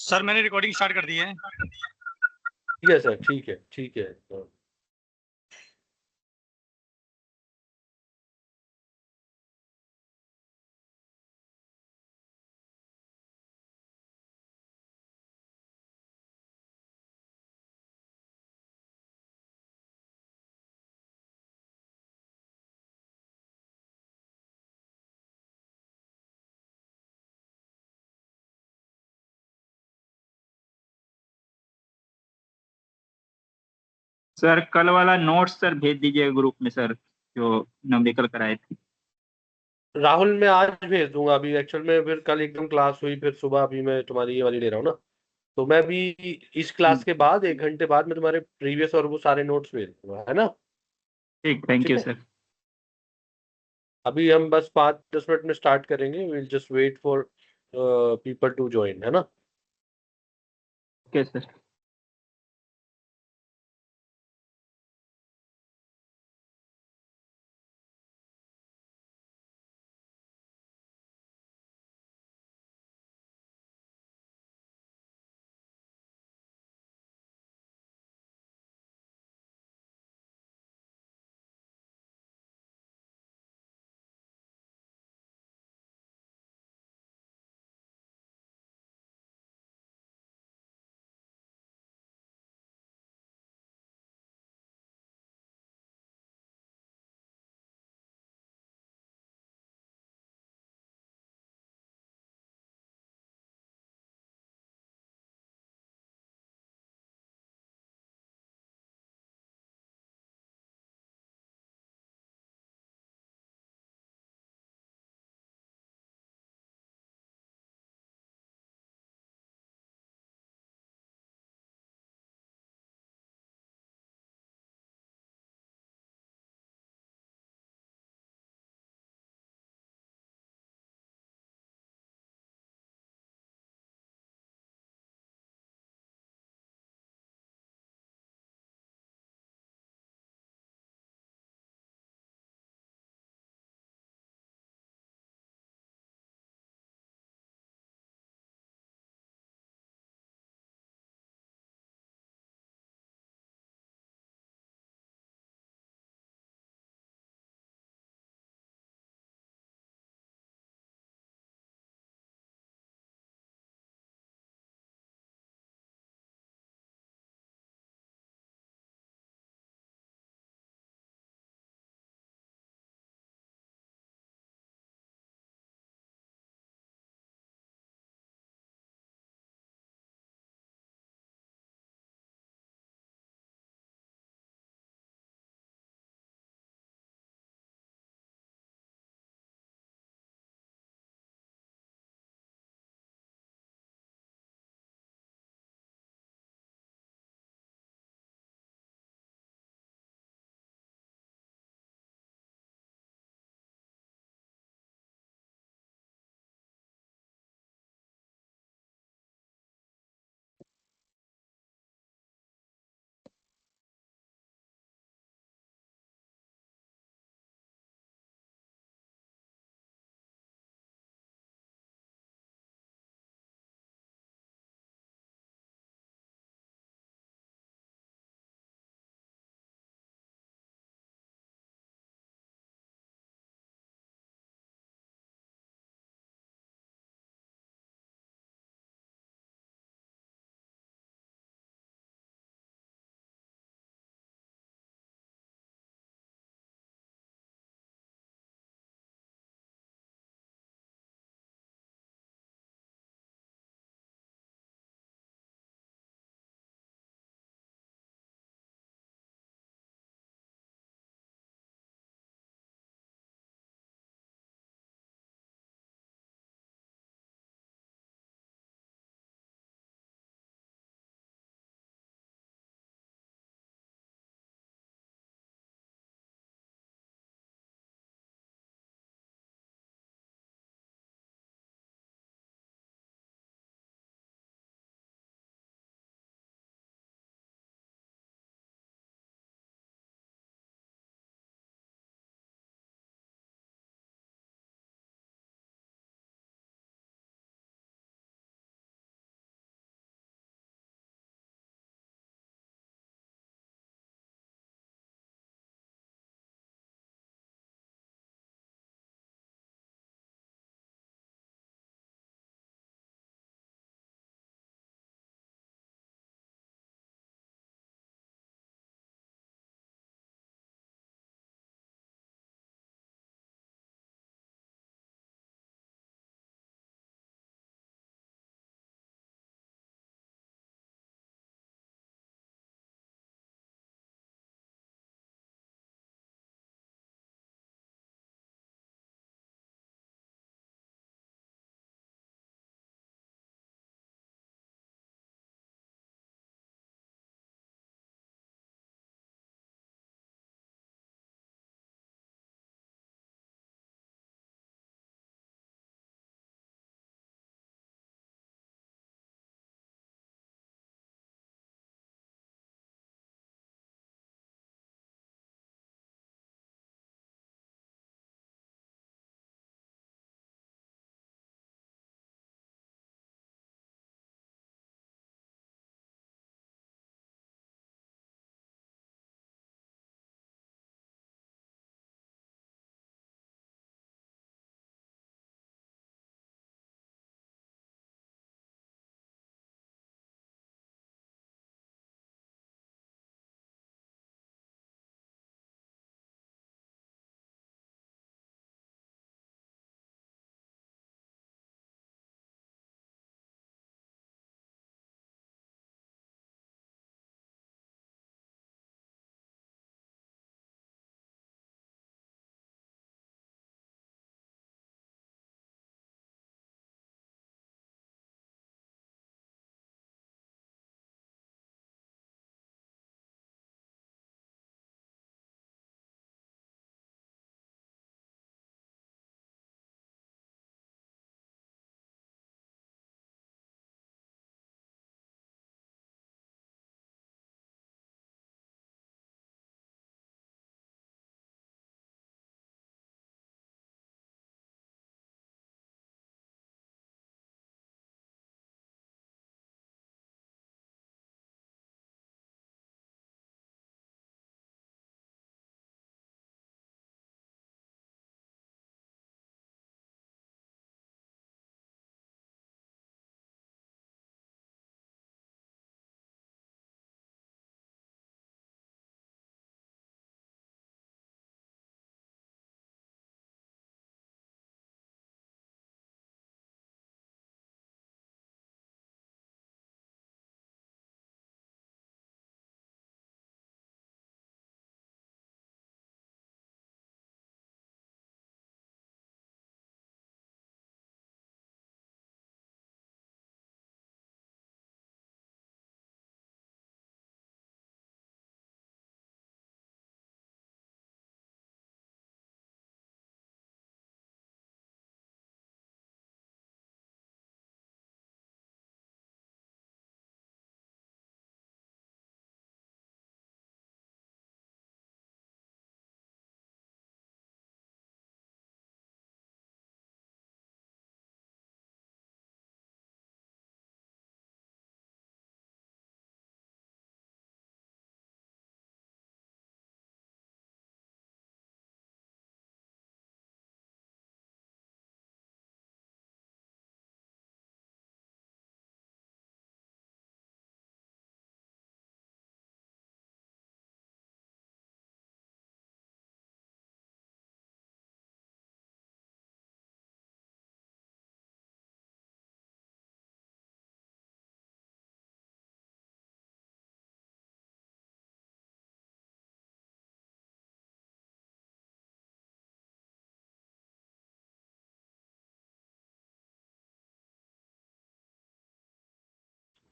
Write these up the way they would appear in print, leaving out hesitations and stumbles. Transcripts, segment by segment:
Sir मैंने recording start कर दी है। ठीक है सर, ठीक है, ठीक है। सर कल वाला नोट्स सर भेज दीजिए ग्रुप में सर, जो नवनिकल कराए थे। राहुल, मैं आज भेज दूंगा। अभी एक्चुअल में फिर कल एकदम क्लास हुई, फिर सुबह अभी मैं तुम्हारी ये वाली ले रहा हूँ ना। तो मैं भी इस क्लास के बाद 1 घंटे बाद मैं तुम्हारे प्रीवियस और वो सारे नोट्स भेज दूंगा, है ना। ठीक, थैंक ठीक यू है। सर। अभी हम बस 5-10 मिनट में स्टार्ट करेंगे। Will just wait for people to join, है ना। Okay sir.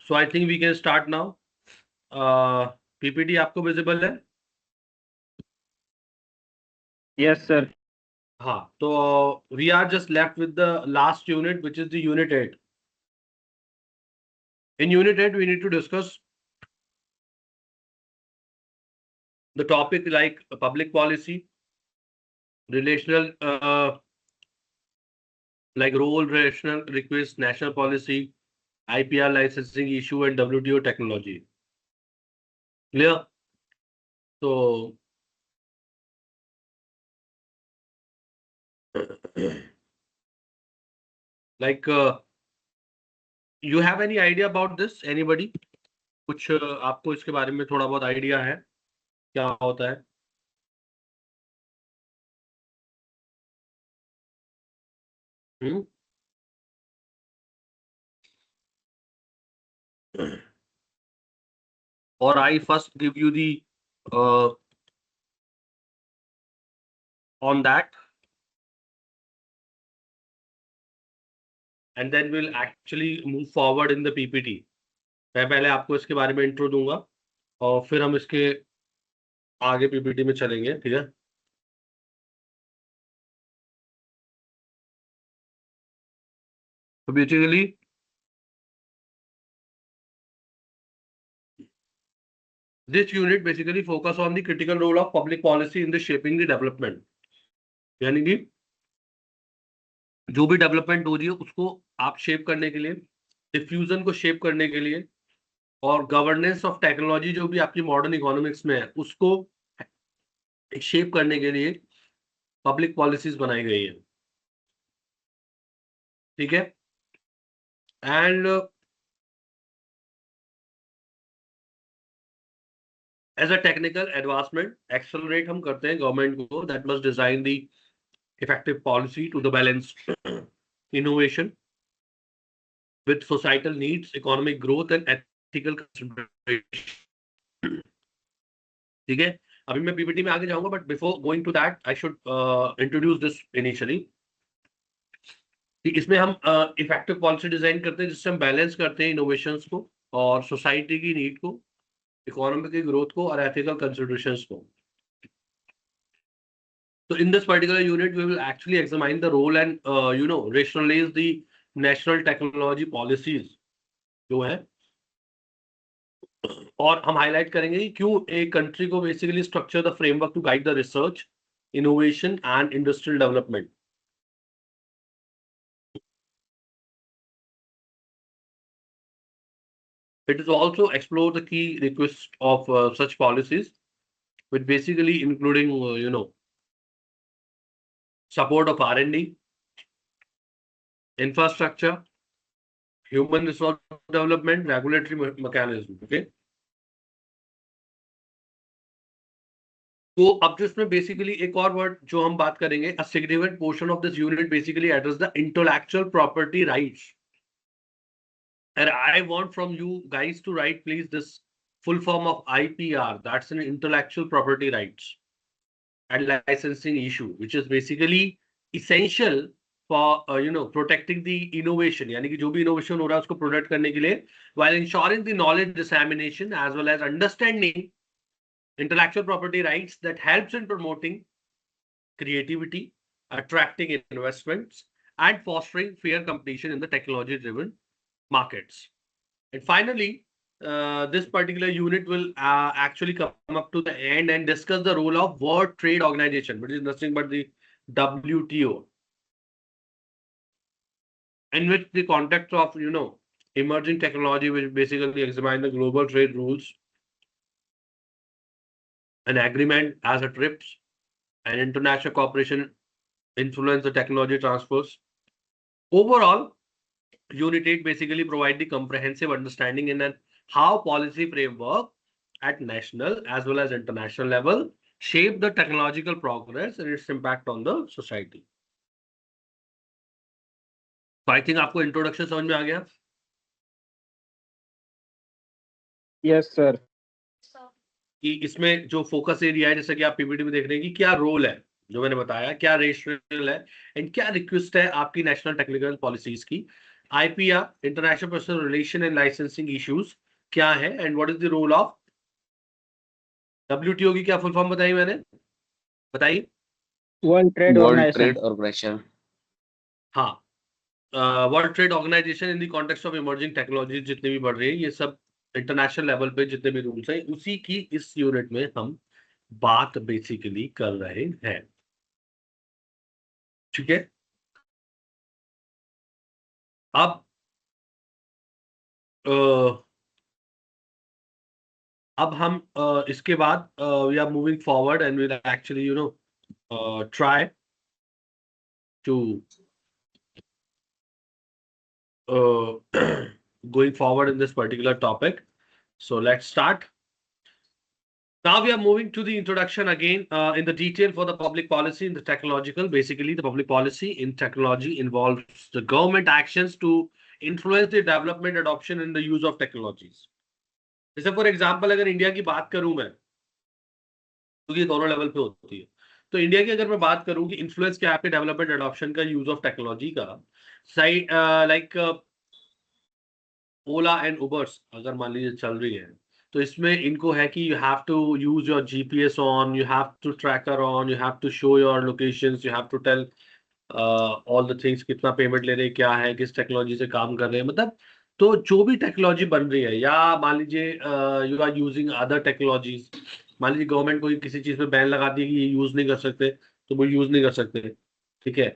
So I think we can start now. PPT आपको विजिबल है? Yes sir. हाँ, तो we are just left with the last unit which is the unit 8। In unit 8 we need to discuss the topic like public policy, relational like role, relational request, national policy, IPR licensing issue, and WTO technology. Clear? So like you have any idea about this? Anybody? कुछ आपको इसके बारे में थोड़ा बहुत idea है क्या होता है? Hmm? Or I first give you the on that, and then we'll actually move forward in the PPT. मैं पहले आपको इसके बारे में इंट्रो दूंगा और फिर हम इसके आगे PPT में चलेंगे, ठीक है? So basically, this unit basically focus on the critical role of public policy in the shaping the development. यानी कि जो भी डेवलपमेंट हो रही है उसको आप शेप करने के लिए, डिफ्यूजन को शेप करने के लिए, और गवर्नेंस ऑफ टेक्नोलॉजी जो भी आपकी मॉडर्न इकोनॉमिक्स में है उसको शेप करने के लिए पब्लिक पॉलिसीज बनाई गई है, ठीक है? And as a technical advancement accelerate हम करते हैं गवर्नमेंट को that must design the effective policy to the balance innovation with societal needs, economic growth and ethical consideration. ठीक है? अभी मैं पीपीटी में आगे जाऊंगा, but before going to that I should introduce this initially. इसमें हम इफेक्टिव पॉलिसी डिजाइन करते हैं जिससे हम बैलेंस करते हैं इनोवेशंस को और सोसाइटी की नीड को, इकोनॉमी की ग्रोथ को और एथिकल कंसिडरेशंस को। So in this particular unit, we will actually examine the role and rationalize the national technology policies जो है, और हम हाईलाइट करेंगे कि क्यों एक कंट्री को basically structure the framework to guide the research, innovation and industrial development. It is also explore the key requests of such policies, which basically including support of R&D, infrastructure, human resource development, regulatory mechanism. Okay. तो अब जिसमें basically एक और word जो हम बात करेंगे, a significant portion of this unit basically address the intellectual property rights. And I want from you guys to write please this full form of IPR, that's an intellectual property rights and licensing issue, which is basically essential for protecting the innovation, यानी कि जो भी innovation हो रहा है उसको protect करने के लिए, while ensuring the knowledge dissemination as well as understanding intellectual property rights that helps in promoting creativity, attracting investments, and fostering fair competition in the technology-driven markets. And finally, this particular unit will actually come up to the end and discuss the role of World Trade Organization, which is nothing but the WTO, in which the context of emerging technology, which basically examine the global trade rules, an agreement as a TRIPS, and international cooperation influence the technology transfers. Overall, Unit 8 basically provide the comprehensive understanding in how policy framework at national as well as international level shape the technological progress and its impact on the society. So I think आपको introduction समझ में आ गया? Yes sir. कि इसमें जो focus area है, जैसे कि आप पीपीटी में देख रहे हैं कि क्या रोल है, जो मैंने बताया, क्या रेशनल है एंड क्या रिक्वेस्ट है आपकी नेशनल टेक्निकल पॉलिसीज की, IPR, international personal relation and licensing issues क्या है, and what is the role of WTO की क्या फुल फॉर्म बताई मैंने, बताइए। World trade world organisation. Trade organisation. हाँ, world trade organisation in the context of emerging technology जितनी भी बढ़ रही है, ये सब इंटरनेशनल लेवल पे जितने भी रूल्स हैं, उसी की इस यूनिट में हम बात बेसिकली कर रहे हैं। ठीक है, अब अ, अब हम इसके बाद we are moving forward and will actually try to going forward in this particular topic. So let's start. Now we are moving to the introduction again in the detail for the public policy in the technological. Basically, the public policy in technology involves the government actions to influence the development, adoption, and the use of technologies. जैसे for example अगर India की बात करूं मैं, क्योंकि तो दोनों level पे होती है, तो इंडिया की अगर मैं बात करूं कि इन्फ्लुएंस क्या है आपके डेवलपमेंट एडॉप्शन का, यूज ऑफ टेक्नोलॉजी का, side like Ola and Ubers अगर मान लीजिए चल रही है, तो इसमें इनको है कि you have to use your GPS on, you have to tracker on, you have to show your locations, you have to tell all the things, कितना पेमेंट ले रहे हैं, क्या है, किस टेक्नोलॉजी से काम कर रहे हैं, मतलब तो जो भी टेक्नोलॉजी बन रही है, या मान लीजिए you are using other technologies, मान लीजिए गवर्नमेंट कोई किसी चीज पे बैन लगा दी है कि ये यूज नहीं कर सकते, तो वो यूज नहीं कर सकते। ठीक है,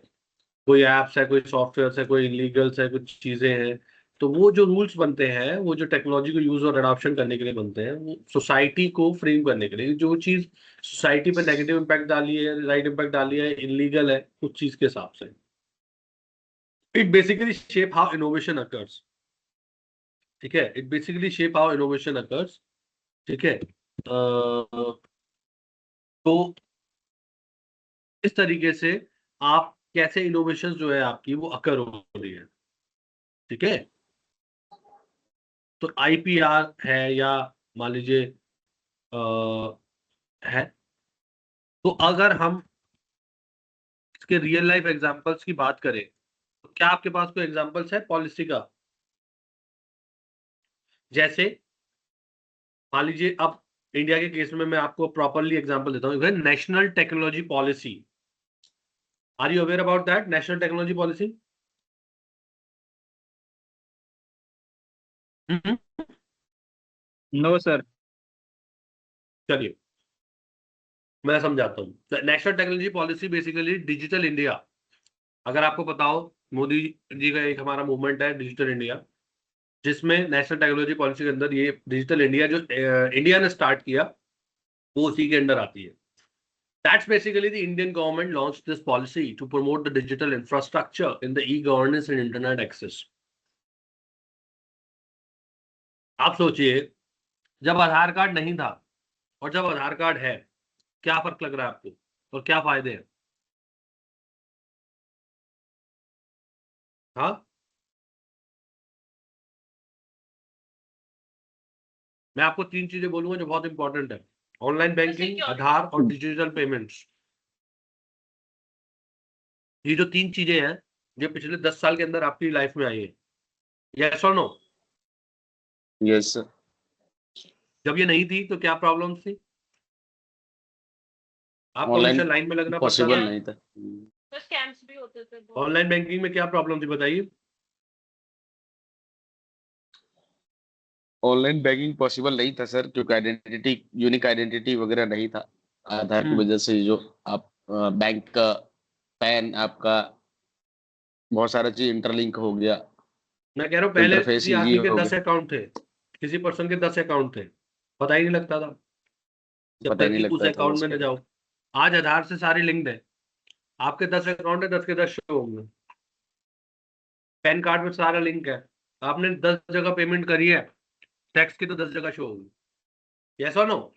कोई एप्स है, कोई सॉफ्टवेयर है, कोई इलीगल्स है, कुछ चीजें हैं, तो वो जो रूल्स बनते हैं, वो जो टेक्नोलॉजी को यूज और अडॉप्शन करने के लिए बनते हैं, वो सोसाइटी को फ्रेम करने के लिए, जो चीज सोसाइटी पे नेगेटिव इम्पैक्ट डाली है, राइट इम्पैक्ट डाली है, इलीगल है उस चीज के हिसाब से। It basically shape how innovation occurs. ठीक है, it basically shape how innovation occurs. ठीक है, तो इस तरीके से आप कैसे इनोवेशन जो है आपकी वो अकर हो रही है। ठीक है, तो आईपीआर है, या मान लीजिए है, तो अगर हम इसके रियल लाइफ एग्जांपल्स की बात करें, तो क्या आपके पास कोई एग्जांपल्स है पॉलिसी का? जैसे मान लीजिए, अब इंडिया के केस में मैं आपको प्रॉपरली एग्जांपल देता हूँ, national technology policy. Are you aware about that national technology policy? No sir. चलिए मैं समझाता हूँ। National technology policy basically digital India, अगर आपको पता हो, मोदी जी का एक हमारा मूवमेंट है डिजिटल इंडिया, जिसमें नेशनल टेक्नोलॉजी पॉलिसी के अंदर ये डिजिटल इंडिया जो इंडिया ने स्टार्ट किया, वो उसी के अंदर आती है। That's basically the Indian government launched this policy to promote the digital infrastructure in the e-governance and internet access. आप सोचिए, जब आधार कार्ड नहीं था और जब आधार कार्ड है, क्या फर्क लग रहा है आपको और क्या फायदे हैं? हाँ, मैं आपको तीन चीजें बोलूंगा जो बहुत इंपॉर्टेंट है: ऑनलाइन बैंकिंग, आधार और डिजिटल पेमेंट्स। ये जो तीन चीजें हैं, ये पिछले 10 साल के अंदर आपकी लाइफ में आई है। यस और नो? Yes sir. जब ये नहीं थी तो क्या प्रॉब्लम थी? आपको ऑनलाइन हमेशा लाइन में लगना पड़ता पॉसिबल था। नहीं था। तो स्कैम्स भी होते थे बहुत। ऑनलाइन बैंकिंग में क्या प्रॉब्लम थी बताइए? ऑनलाइन बैंकिंग पॉसिबल नहीं था सर, क्योंकि आइडेंटिटी, यूनिक आइडेंटिटी वगैरह नहीं था। आधार की वजह से जो आप बैंक का पैन, आपका बहुत सारा चीज इंटरलिंक हो गया। मैं कह रहा हूँ पहले इंटरफेस किसी इजी आदमी के हो 10 गया। अकाउंट थे, किसी पर्सन के 10 अकाउंट थे, पता ही नहीं लगता था जब पता ही तक नहीं कि उस लगता था अकाउंट में उसका। न जाओ। आज आधार से सारे लिंक्ड है, आपके 10 अकाउंट है, 10 के 10 शो होंगे। पैन कार्ड में सारा लिंक है, आपने 10 जगह पेमेंट करी है, टैक्स की तो 10 जगह शो होगी। यस और नो?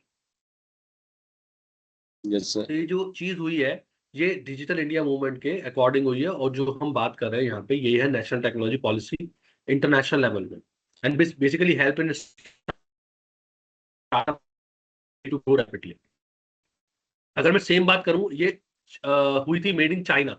Yes sir. तो ये जो चीज हुई है, ये डिजिटल इंडिया मूवमेंट के अकॉर्डिंग हुई है, और जो हम बात कर रहे हैं यहाँ पे, ये है national technology policy international level में, and basically help in startup to grow rapidly. अगर मैं सेम बात करूं, ये हुई थी मेड इन चाइना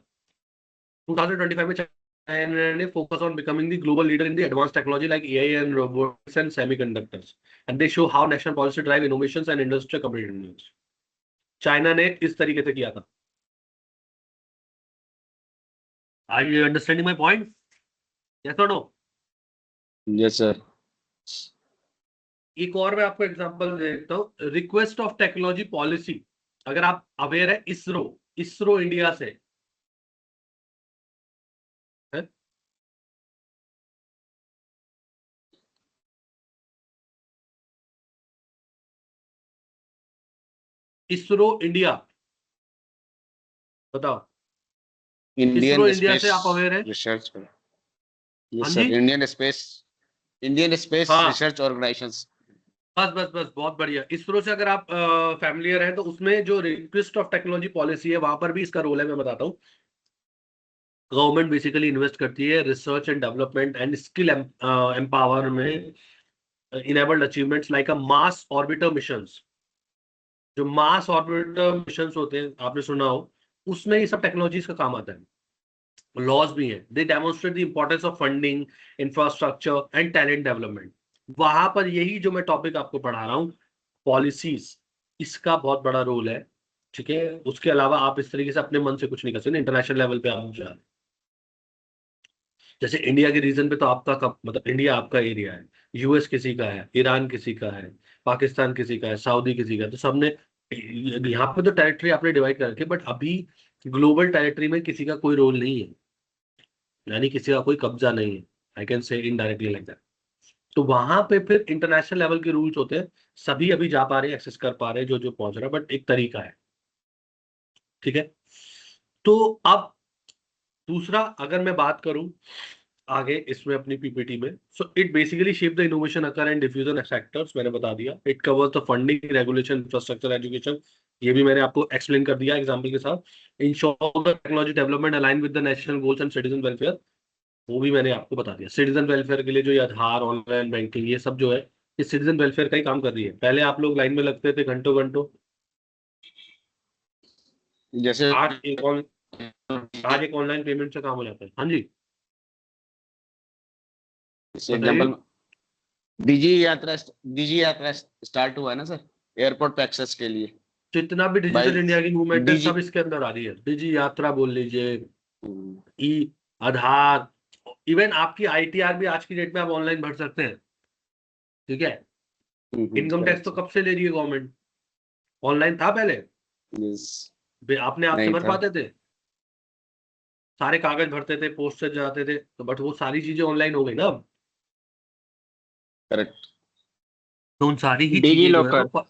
2025 में। China focus on becoming the global leader in the advanced technology like AI and robotics and semiconductors, and they show how national policy drive innovations and industrial competitiveness. China ने इस तरीके से किया था. Are you understanding my point? Yes or no? Yes sir. एक और मैं आपको एग्जांपल देता हूँ. रिक्वेस्ट ऑफ टेक्नोलॉजी पॉलिसी, अगर आप अवेयर है, इसरो इंडिया से है? इसरो इंडिया, बताओ. इसरो इंडिया से आप अवेयर है? रिसर्च. हाँ यस जी, सर. इंडियन स्पेस हाँ, रिसर्च ऑर्गेनाइजेशंस. बस बहुत बढ़िया. इसरो से अगर आप फैमिलियर हैं तो उसमें जो रिक्वेस्ट ऑफ टेक्नोलॉजी पॉलिसी है वहां पर भी इसका रोल है. मैं बताता हूँ. गवर्नमेंट बेसिकली इन्वेस्ट करती है research and development and skill empower में enabled achievements like a Mars orbiter missions. जो मास ऑर्बिटर मिशंस होते हैं, आपने सुना हो, उसमें ये सब टेक्नोलॉजीज का काम आता है. लॉज भी है. They demonstrate the importance of funding, infrastructure and talent development. वहां पर यही जो मैं टॉपिक आपको पढ़ा रहा हूँ, पॉलिसीज, इसका बहुत बड़ा रोल है. ठीक है. उसके अलावा आप इस तरीके से अपने मन से कुछ नहीं कर सकते. इंटरनेशनल लेवल पे आप जा रहे हैं. जैसे इंडिया के रीजन पे तो आपका मतलब इंडिया आपका एरिया है, यूएस किसी का है, ईरान किसी का है, पाकिस्तान किसी का है, सऊदी किसी का है. तो सबने यहाँ पे तो टेरिटरी आपने डिवाइड कर रखी, बट अभी ग्लोबल टेरिटरी में किसी का कोई रोल नहीं है, यानी किसी का कोई कब्जा नहीं है. I can say indirectly like that. तो वहां पे फिर इंटरनेशनल लेवल के रूल्स होते हैं. सभी अभी जा पा रहे हैं, एक्सेस कर पा रहे हैं, जो जो पहुंच रहा है, बट एक तरीका है. ठीक है. तो अब दूसरा अगर मैं बात करूं आगे इसमें अपनी पीपीटी में, so it basically shape the innovation occur and diffusion sectors. मैंने बता दिया. It covers the funding, regulation, infrastructure, education. ये भी मैंने आपको एक्सप्लेन कर दिया एग्जांपल के साथ. Ensure the technology development align with the national goals and citizen welfare. वो भी मैंने आपको बता दिया. सिटीजन वेलफेयर के लिए जो ये आधार, ऑनलाइन बैंकिंग, ये सब जो है, ये सिटीजन वेलफेयर का ही काम कर रही है. पहले आप लोग लाइन में लगते थे घंटों घंटों. जैसे आज एक ऑनलाइन पेमेंट से काम हो जाता है. हाँ जी, एग्जांपल, डिजी यात्रा स्टार्ट हुआ है ना सर, एयरपोर्ट पे एक्सेस के लिए. जितना भी डिजिटल भाई इंडिया की मूवमेंट है डिजी सब इसके अंदर आ रही है. डिजी यात्रा बोल लीजिए, ई आधार, इवन आपकी आईटीआर भी आज की डेट में आप ऑनलाइन भर सकते हैं. ठीक है. इनकम टैक्स तो कब से ले रही है गवर्नमेंट. ऑनलाइन था पहले, आपने आप से नहीं भर था. पाते थे, सारे कागज भरते थे, पोस्ट से जाते थे, तो बट वो सारी चीजें ऑनलाइन हो गई ना अब. करेक्ट. तो उन सारी ही डिजी चीजें जो है लॉकर.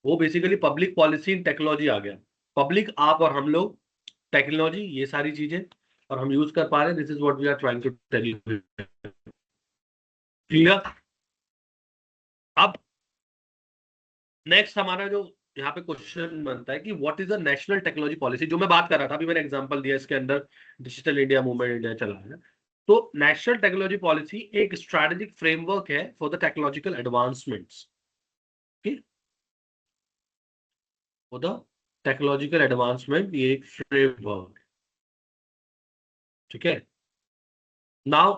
वो basically public policy in technology आ गया. पब्लिक, आप और हम लोग, टेक्नोलॉजी, ये सारी चीजें, और हम यूज कर पा रहे हैं. This is what we are trying to tell you. Clear. अब नेक्स्ट हमारा जो यहाँ पे क्वेश्चन बनता है कि what is the national technology policy. जो मैं बात कर रहा था अभी, मैंने एग्जांपल दिया, इसके अंदर डिजिटल इंडिया मूवमेंट इंडिया चला है. तो नेशनल टेक्नोलॉजी पॉलिसी एक स्ट्रेटेजिक फ्रेमवर्क है for the technological advancements. For the technological advancement, ये एक फ्रेमवर्क. ठीक है. नाउ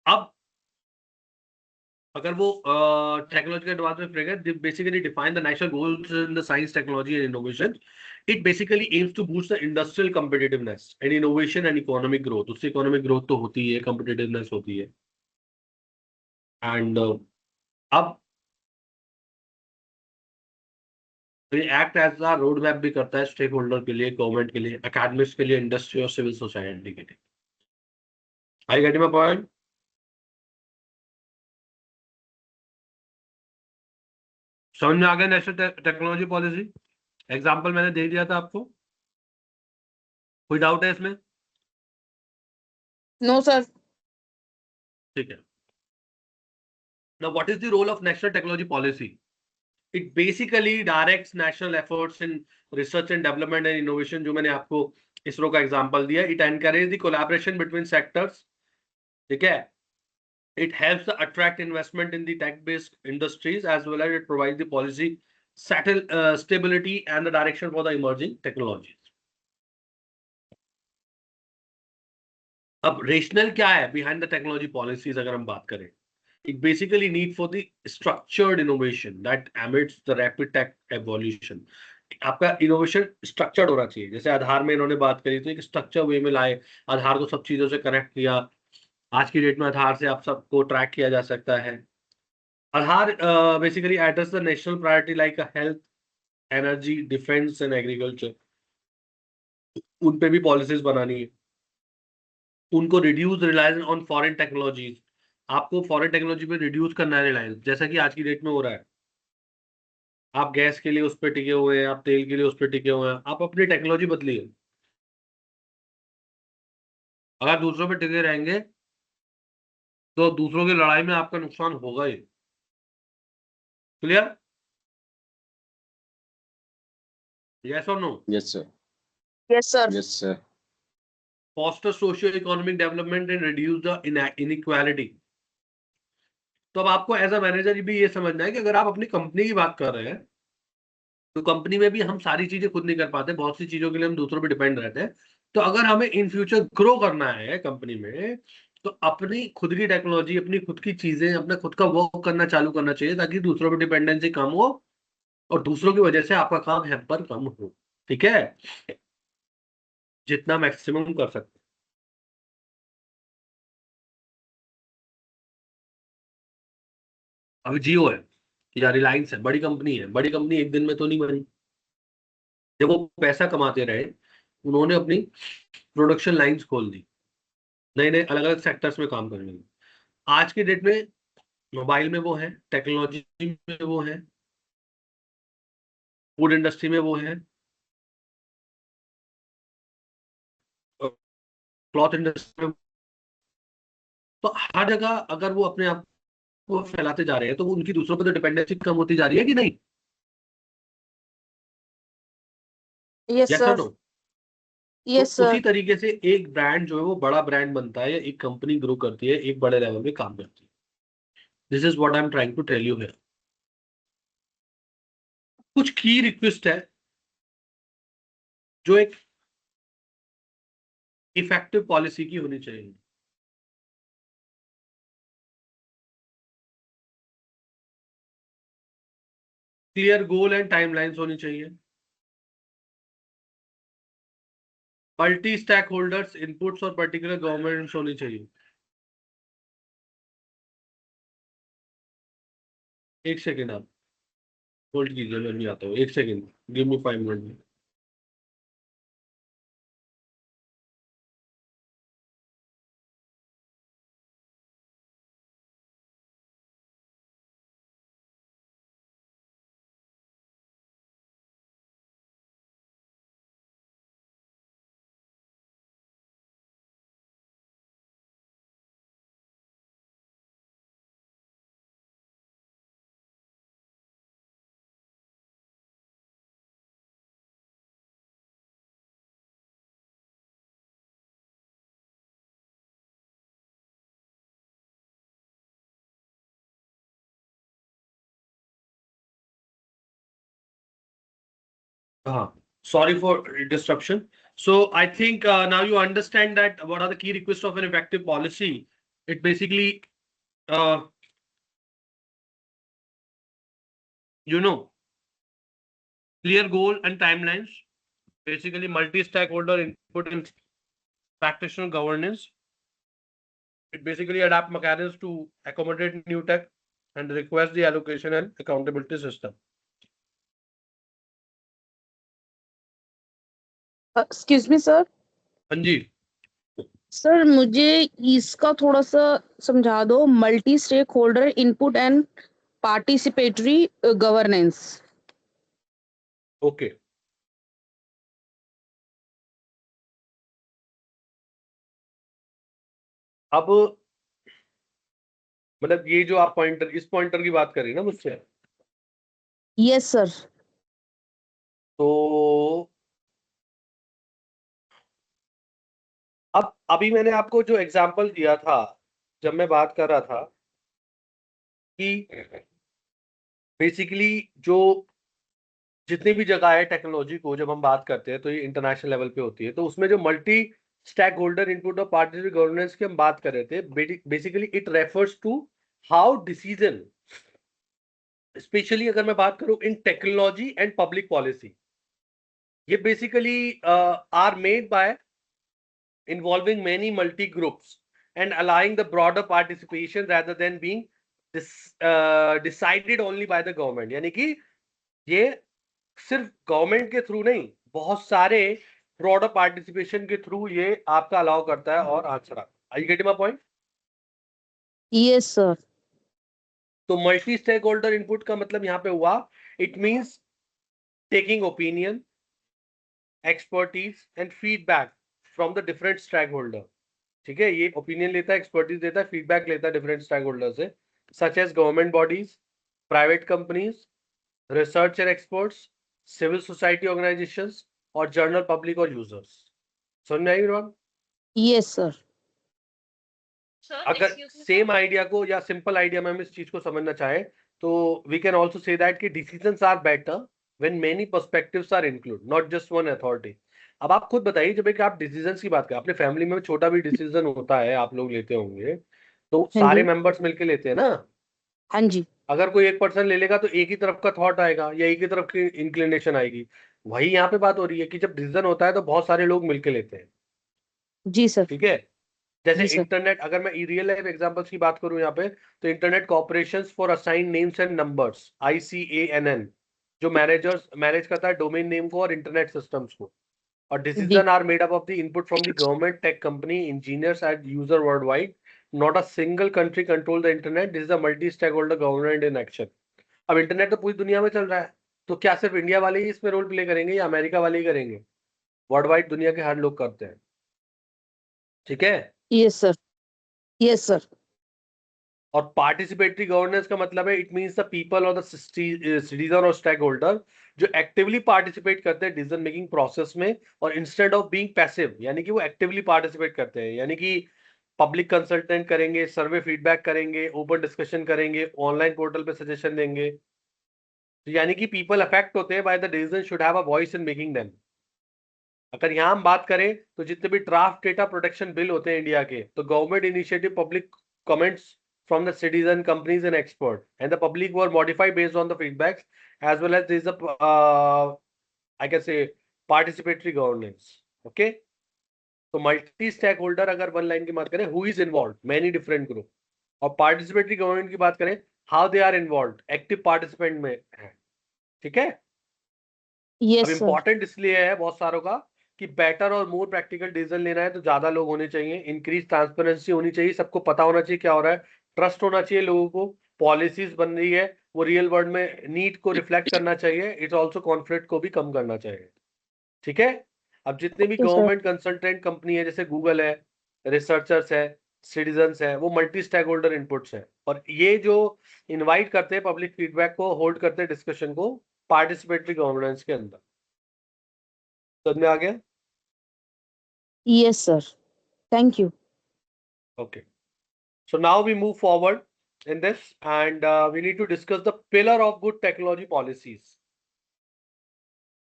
अब अगर वो technological advancement framework basically define the national goals in the science, technology and innovation. It basically aims to boost the industrial competitiveness and innovation and economic growth. उससे economic growth तो होती है, competitiveness होती है. And अब act as a road map भी करता है स्टेक होल्डर के लिए, गवर्नमेंट के लिए, अकेडमिक्स के लिए, इंडस्ट्री और सिविल सोसाइटी के लिए. आई गेट माय पॉइंट. समझ में आ गया नेशनल टेक्नोलॉजी पॉलिसी. एग्जांपल मैंने दे दिया था आपको. कोई डाउट है इसमें? No sir. ठीक है. Now, what is the role of national technology policy? It basically directs national efforts in research and development and innovation. जो मैंने आपको इसरो का एग्जांपल दिया. It encourages the collaboration between sectors. ठीक है. It helps to attract investment in the tech-based industries, as well as it provides the policy stability and the direction for the emerging technologies. अब rational क्या है behind the technology policies अगर हम बात करें, it basically need for the structured innovation that amidst the rapid tech evolution. आपका innovation structured होना चाहिए। जैसे आधार में इन्होंने बात करी तो एक स्ट्रक्चर वे में लाए, आधार को सब चीजों से कनेक्ट किया। आज की डेट में आधार से आप सबको ट्रैक किया जा सकता है। आधार basically address the national priority like health, energy, defence and agriculture. उन पे भी पॉलिसीज बनानी है। उनको reduce reliance on foreign technologies, आपको फॉरेन टेक्नोलॉजी पे रिड्यूस करना है रिलायंस, जैसा कि आज की डेट में हो रहा है। आप गैस के लिए उस पर टिके हुए हैं, आप तेल के लिए उस पर टिके हुए हैं, आप अपनी टेक्नोलॉजी बदलिए। अगर दूसरों पे टिके रहेंगे तो दूसरों की लड़ाई में आपका नुकसान होगा ही। क्लियर? यस और no? Yes sir, yes sir. Yes sir. Foster socio economic development and reduce the inequality. तो अब आपको एज अ मैनेजर भी ये समझना है कि अगर आप अपनी कंपनी की बात कर रहे हैं तो कंपनी में भी हम सारी चीजें खुद नहीं कर पाते, बहुत सी चीजों के लिए हम दूसरों पे डिपेंड रहते हैं। तो अगर हमें इन फ्यूचर ग्रो करना है कंपनी में, तो अपनी खुद की टेक्नोलॉजी, अपनी खुद की चीजें, अपना खुद का वर्क करना चालू करना चाहिए, ताकि दूसरों पे डिपेंडेंसी कम हो और दूसरों की वजह से आपका काम हैम्पर कम हो। ठीक है? जितना मैक्सिमम कर सकते। अभी जियो है या रिलायंस है, बड़ी कंपनी है। बड़ी कंपनी एक दिन में तो नहीं बनी। जब वो पैसा कमाते रहे, उन्होंने अपनी प्रोडक्शन लाइंस खोल दी, नए नए अलग अलग सेक्टर्स में काम करने लगे। आज की डेट में मोबाइल में वो है, टेक्नोलॉजी में वो है, फूड इंडस्ट्री में वो है, क्लॉथ इंडस्ट्री में। तो हर जगह अगर वो अपने आप को फैलाते जा रहे हैं तो उनकी दूसरों पर तो डिपेंडेंसी कम होती जा रही है कि नहीं? यस यस और सर। नो? यस तो उसी सर। तरीके से एक ब्रांड जो है वो बड़ा ब्रांड बनता है, या एक कंपनी ग्रो करती है, एक बड़े लेवल पे काम करती है। This is what I am trying to tell you here. कुछ की रिक्वेस्ट है जो एक इफेक्टिव पॉलिसी की होनी चाहिए। क्लियर गोल एंड टाइमलाइंस होनी चाहिए। मल्टी स्टैक होल्डर्स इनपुट्स और पर्टिकुलर गवर्नमेंट्स होनी चाहिए। एक सेकेंड आप होल्ड कीजिए, मैं भी आता हूँ। एक second, give me 5 minute. Sorry for disruption. So I think now you understand that what are the key requests of an effective policy. It basically, uh, clear goal and timelines, basically multi-stakeholder input in practitioner governance. It basically adapt mechanisms to accommodate new tech and request the allocation and accountability system. Excuse me sir. हाँ जी। Sir मुझे इसका थोड़ा सा समझा दो, multi stake holder input and participatory governance. Okay, अब मतलब ये जो आप पॉइंटर, इस पॉइंटर की बात कर रही है ना मुझसे, यस सर। तो अब अभी मैंने आपको जो एग्जांपल दिया था, जब मैं बात कर रहा था कि बेसिकली जो जितनी भी जगह है टेक्नोलॉजी को जब हम बात करते हैं तो ये इंटरनेशनल लेवल पे होती है, तो उसमें जो मल्टी स्टैक होल्डर इनपुट और पार्टिसिपेटरी गवर्नेंस की हम बात कर रहे थे। Basically it refers to how decision, especially अगर मैं बात करूं in technology and public policy, ये basically are made by involving many multi groups and allowing the broader participation rather than being decided only by the government। यानी कि ये सिर्फ government के थ्रू नहीं, बहुत सारे ब्रॉडर पार्टिसिपेशन के थ्रू ये आपका अलाउ करता है और आंसर आता है। Are you getting my point? Yes, sir. तो मल्टी स्टेक होल्डर इनपुट का मतलब यहाँ पे हुआ, it means taking opinion, expertise and feedback from the different stakeholder. ठीक है, ये ओपिनियन लेता है, एक्सपर्टीज देता है, फीडबैक लेता है डिफरेंट स्टेक होल्डर से, such as government bodies, private companies, research and experts, civil society organisations और जनरल पब्लिक और यूजर्स। समझ में आई मेरी बात? Yes, sir. Sir, अगर excuse me, सेम आइडिया को या सिंपल आइडिया में हम इस चीज को समझना चाहें तो we can also say that कि decisions are better when many perspectives are include, not just one authority. अब आप खुद बताइए, जब एक आप डिसीजंस की बात करें, अपने फैमिली में छोटा भी डिसीजन होता है, आप लोग लेते होंगे, तो हाँ सारे जी। मेंबर्स मिलके लेते हैं ना। हाँ जी। अगर कोई एक पर्सन ले लेगा तो एक ही तरफ का थॉट आएगा या एक ही तरफ की इंक्लिनेशन आएगी। वही यहाँ पे बात हो रही है कि जब डिसीजन होता है तो बहुत सारे लोग मिलके लेते हैं। जी सर। ठीक है, जैसे जी सर। इंटरनेट, अगर मैं रियल लाइफ एग्जांपल्स की बात करूं यहाँ पे, तो internet corporations for assign names and numbers, ICANN, जो मैनेज करता है डोमेन नेम को और इंटरनेट सिस्टम्स को, और जी। Decision are made up of the input from the government, tech company, engineers and user world wide. Not a single country control the internet, this is a multi stake holder government in action. अब internet तो पूरी दुनिया में चल रहा है, तो क्या सिर्फ इंडिया वाले ही इसमें रोल प्ले करेंगे या अमेरिका वाले ही करेंगे? वर्ल्ड वाइड दुनिया के हर लोग करते हैं। ठीक है, यस सर। Yes sir. और पार्टिसिपेटरी गवर्नेंस का मतलब है, इट मींस द पीपल और द सिटीजन और स्टेक होल्डर जो एक्टिवली पार्टिसिपेट करते हैं डिसीजन मेकिंग प्रोसेस में, और इंस्टेड ऑफ बीइंग पैसिव, यानी कि वो एक्टिवली पार्टिसिपेट करते हैं, यानी कि पब्लिक कंसल्टेंट करेंगे, सर्वे फीडबैक करेंगे, ओपन डिस्कशन करेंगे, ऑनलाइन पोर्टल पे सजेशन देंगे। तो यानी कि पीपल अफेक्ट होते हैं by the decision should have a voice in making them. अगर यहाँ हम बात करें तो जितने भी ड्राफ्ट डेटा प्रोटेक्शन बिल होते हैं इंडिया के, तो government initiative, public comments from the citizen, companies and expert, and the public were modified based on the feedbacks, as well as there is a I can say participatory governance. Okay, तो multi stake holder अगर one line की बात करें, who is involve, many different group, और participatory government की बात करें, how they are involve, active participant में है। ठीक है, अब यस सर। इंपॉर्टेंट इसलिए है बहुत सारों का कि बेटर और मोर प्रैक्टिकल डिसीजन लेना है तो ज्यादा लोग होने चाहिए, इंक्रीज ट्रांसपेरेंसी होनी चाहिए, सबको पता होना चाहिए क्या हो रहा है, ट्रस्ट होना चाहिए लोगों को, पॉलिसीज बन रही है वो रियल वर्ल्ड में नीड को रिफ्लेक्ट करना चाहिए, इट्स ऑल्सो कॉन्फ्लिक्ट को भी कम करना चाहिए। ठीक है, अब जितने भी okay sir. Government consultant company है, जैसे गूगल है, रिसर्चर्स है, सिटीजन्स है, वो मल्टी स्टेक होल्डर इनपुट्स है, और ये जो इनवाइट करते हैं पब्लिक फीडबैक को, होल्ड करते हैं डिस्कशन को पार्टिसिपेटरी गवर्नेंस के अंदर। समझ में आ गया? Yes sir. Thank you. Okay. So now we move forward in this, and we need to discuss the pillar of good technology policies.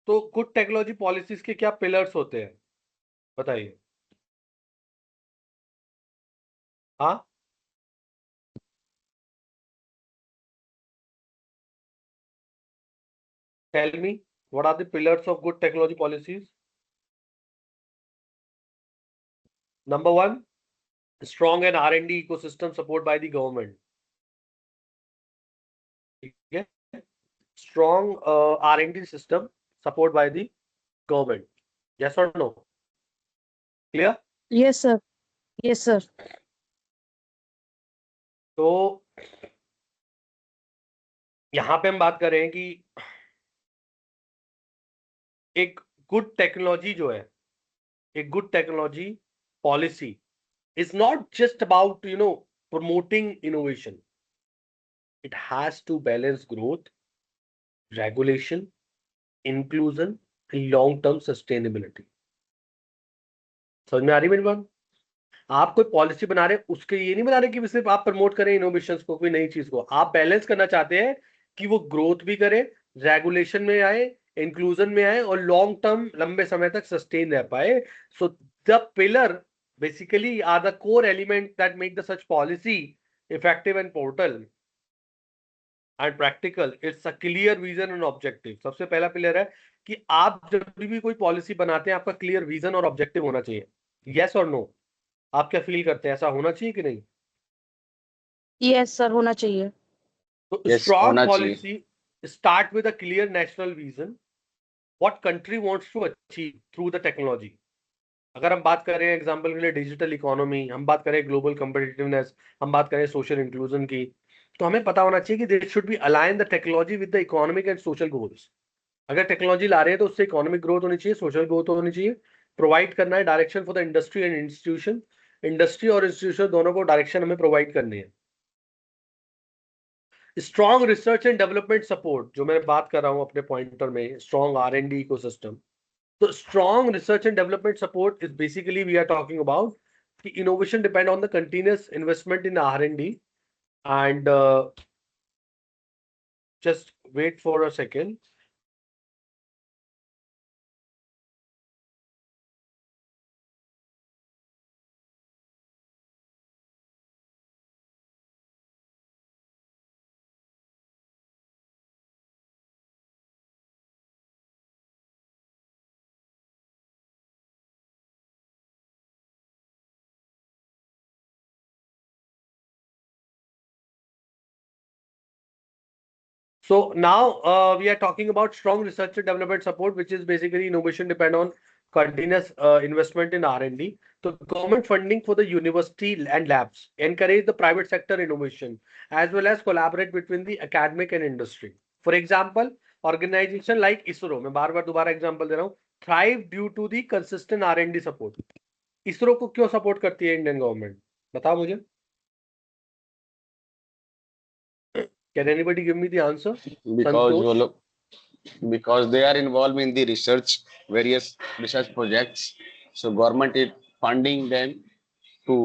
तो गुड टेक्नोलॉजी पॉलिसीज के क्या पिलर्स होते हैं, बताइए। हाँ, tell me, what are the pillars of good technology policies? Number one, strong and R&D ecosystem support by the government. ठीक है, strong R&D system support by the government. Yes or no? Clear? Yes sir. Yes sir. तो यहां पे हम बात कर रहे हैं कि एक गुड टेक्नोलॉजी जो है, एक good technology policy is not just about promoting innovation. It has to balance growth, regulation, inclusion and long term sustainability. समझ में आ रही मेरी बात? आप कोई पॉलिसी बना रहे हैं, उसके ये नहीं बना रहे कि सिर्फ आप प्रमोट करें इनोवेशंस को, कोई नई चीज को, आप बैलेंस करना चाहते हैं कि वो ग्रोथ भी करे, रेगुलेशन में आए, इंक्लूजन में आए और लॉन्ग टर्म लंबे समय तक सस्टेन रह पाए। सो the pillar basically are the core elements that make the such policy effective and portal and practical. It's a clear vision and objective. सबसे पहला पिलर है कि आप जब भी कोई पॉलिसी बनाते हैं आपका क्लियर विजन और ऑब्जेक्टिव होना चाहिए. यस और नो, आप क्या फील करते हैं, ऐसा होना चाहिए कि नहीं? यस सर, होना चाहिए. तो Yes, स्ट्रॉन्ग होना चाहिए. Policy start with a clear national vision, what country wants to achieve through the technology. अगर हम बात करें एग्जांपल के लिए डिजिटल इकोनॉमी, हम बात करें ग्लोबल कॉम्पिटिटिवनेस, हम बात करें सोशल इंक्लूजन की, तो हमें पता होना चाहिए कि this should be align the technology with the economic and social goals. अगर टेक्नोलॉजी ला रहे हैं तो उससे इकोनॉमिक ग्रोथ होनी चाहिए, सोशल ग्रोथ होनी चाहिए. प्रोवाइड करना है direction for the industry and institution. Industry और इंस्टीट्यूशन दोनों को डायरेक्शन हमें प्रोवाइड करनी है. Strong research and development support, जो मैं बात कर रहा हूं अपने पॉइंटर में, strong R&D ecosystem. So strong research and development support is basically we are talking about the innovation depend on the continuous investment in R&D and just wait for a second. So now we are talking about strong research and development support, which is basically innovation depend on continuous investment in R&D. So government funding for the university and labs encourage the private sector innovation as well as collaborate between the academic and industry. For example, organization like ISRO, मैं बार बार दोबारा example दे रहा हूँ, thrive due to the consistent R&D support. ISRO को क्यों support करती है Indian government, बताओ मुझे. Can anybody give me the answer? Because Santosh? वो लोग, because they are involved in the research, various research projects, so government is funding them to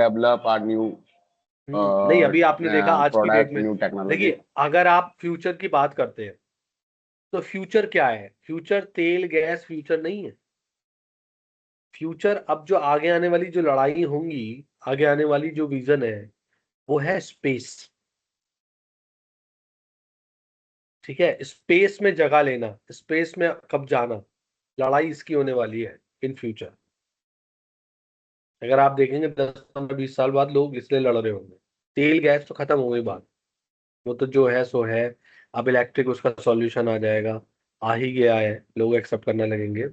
develop our new नहीं, अभी आपने देखा आज की डेट product, में, new technology. देखिए अगर आप फ्यूचर की बात करते हैं तो फ्यूचर क्या है? फ्यूचर तेल गैस फ्यूचर नहीं है. फ्यूचर अब जो आगे आने वाली जो लड़ाई होंगी, आगे आने वाली जो विजन है वो है स्पेस. ठीक है, स्पेस में जगह लेना, स्पेस में कब जाना, लड़ाई इसकी होने वाली है इन फ्यूचर. अगर आप देखेंगे 10-15-20 साल बाद लोग इसलिए लड़ रहे होंगे. तेल गैस तो खत्म हो गई बात, वो तो जो है सो है. अब इलेक्ट्रिक उसका सॉल्यूशन आ जाएगा, आ ही गया है, लोग एक्सेप्ट करने लगेंगे.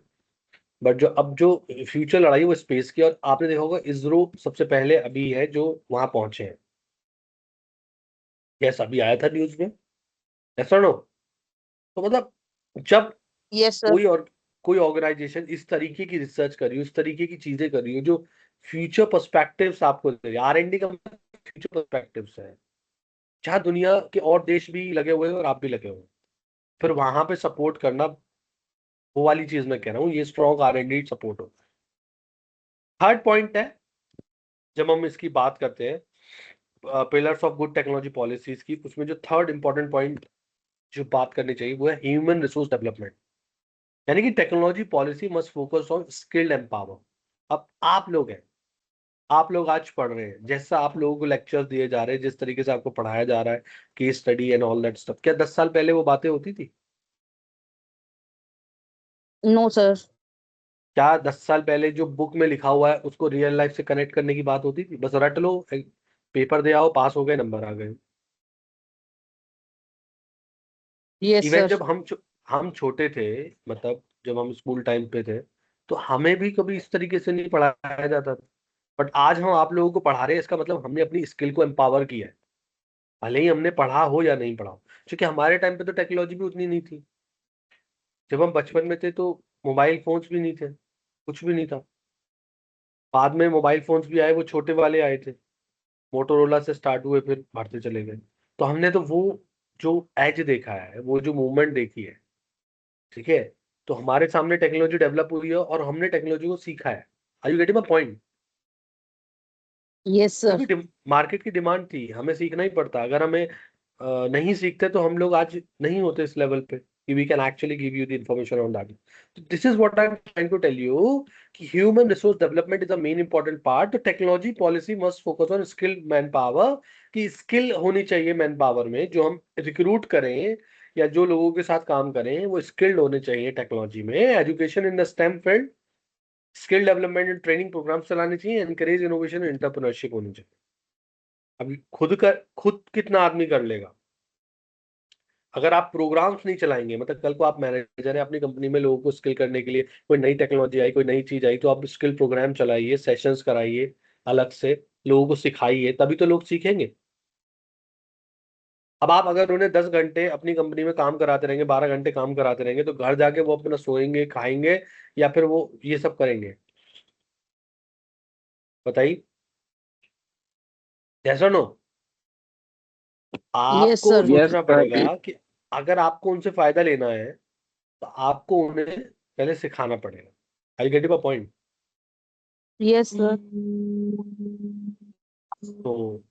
बट जो अब जो फ्यूचर लड़ाई है वो स्पेस की. और आपने देखा होगा इसरो सबसे पहले अभी है जो वहां पहुंचे हैं. यस, अभी आया था न्यूज में, ऐसा नो. तो मतलब जब यस सर. कोई ऑर्गेनाइजेशन इस तरीके की रिसर्च कर रही हो, इस तरीके की चीजें कर रही हो जो फ्यूचर पर्सपेक्टिव्स आपको दे रही है, R&D का मतलब फ्यूचर पर्सपेक्टिव्स है, जहां दुनिया के और देश भी लगे हुए हैं और आप भी लगे हुए हैं, फिर वहां पे सपोर्ट करना, वो वाली चीज मैं कह रहा हूँ, ये स्ट्रॉन्ग R&D सपोर्ट होता है. थर्ड पॉइंट है, जब हम इसकी बात करते हैं pillars of good technology policies की, उसमें जो थर्ड इंपॉर्टेंट पॉइंट जो बात करनी चाहिए वो है ह्यूमन रिसोर्स डेवलपमेंट. यानी कि technology policy must focus on skilled and power. अब आप लोग हैं, आप लोग आज पढ़ रहे हैं, जैसा आप लोगों को लेक्चर्स दिए जा रहे हैं, जिस तरीके से आपको पढ़ाया जा रहा है, case study and all that stuff, क्या 10 साल पहले वो बातें होती थी? No sir. क्या 10 साल पहले जो बुक में लिखा हुआ है उसको रियल लाइफ से कनेक्ट करने की बात होती थी? बस रट लो, पेपर दे आओ, पास हो गए, नंबर आ गए. Yes even sir. जब हम छोटे थे, मतलब जब हम स्कूल टाइम पे थे, तो हमें भी कभी इस तरीके से नहीं पढ़ाया जाता था. बट आज हम आप लोगों को पढ़ा रहे हैं, इसका मतलब हमने अपनी स्किल को एम्पावर किया है, भले ही हमने पढ़ा हो या नहीं पढ़ा हो. क्योंकि हमारे टाइम पे तो टेक्नोलॉजी भी उतनी नहीं थी. जब हम बचपन में थे तो मोबाइल फोन्स भी नहीं थे, कुछ भी नहीं था. बाद में मोबाइल फोन्स भी आए, वो छोटे वाले आए थे, मोटोरोला से स्टार्ट हुए, फिर बढ़ते चले गए. तो हमने तो वो जो एज देखा है, वो जो मूवमेंट देखी है, ठीक है, तो हमारे सामने टेक्नोलॉजी डेवलप हुई है और हमने टेक्नोलॉजी को सीखा है. Are you getting my point? Yes sir. क्योंकि मार्केट की डिमांड थी, हमें सीखना ही पड़ता. अगर हमें नहीं सीखते तो हम लोग आज नहीं होते इस लेवल पे. We can actually give you the information on that. So this is what I'm trying to tell you कि human resource development is a main important part. तो technology policy must focus on skilled manpower, कि skill होनी चाहिए manpower में, जो हम recruit करें या जो लोगों के साथ काम करें वो skilled होने चाहिए टेक्नोलॉजी में. Education in the STEM field, skill development and training programs चलाने चाहिए, encourage innovation and entrepreneurship होनी चाहिए. अभी खुद कितना आदमी कर लेगा अगर आप प्रोग्राम्स नहीं चलाएंगे. मतलब कल को आप मैनेजर है अपनी कंपनी में, लोगों को स्किल करने के लिए कोई नई टेक्नोलॉजी आई, कोई नई चीज आई, तो आप स्किल प्रोग्राम चलाइए, सेशंस कराइए, अलग से लोगों को सिखाइए, तभी तो लोग सीखेंगे. अब आप अगर उन्हें 10 घंटे अपनी कंपनी में काम कराते रहेंगे, 12 घंटे काम कराते रहेंगे, तो घर जाके वो अपना सोएंगे, खाएंगे, या फिर वो ये सब करेंगे? बताइए. यस और नो? आपको सोचना पड़ेगा कि अगर आपको उनसे फायदा लेना है तो आपको उन्हें पहले सिखाना पड़ेगा. I get your point? Yes sir. तो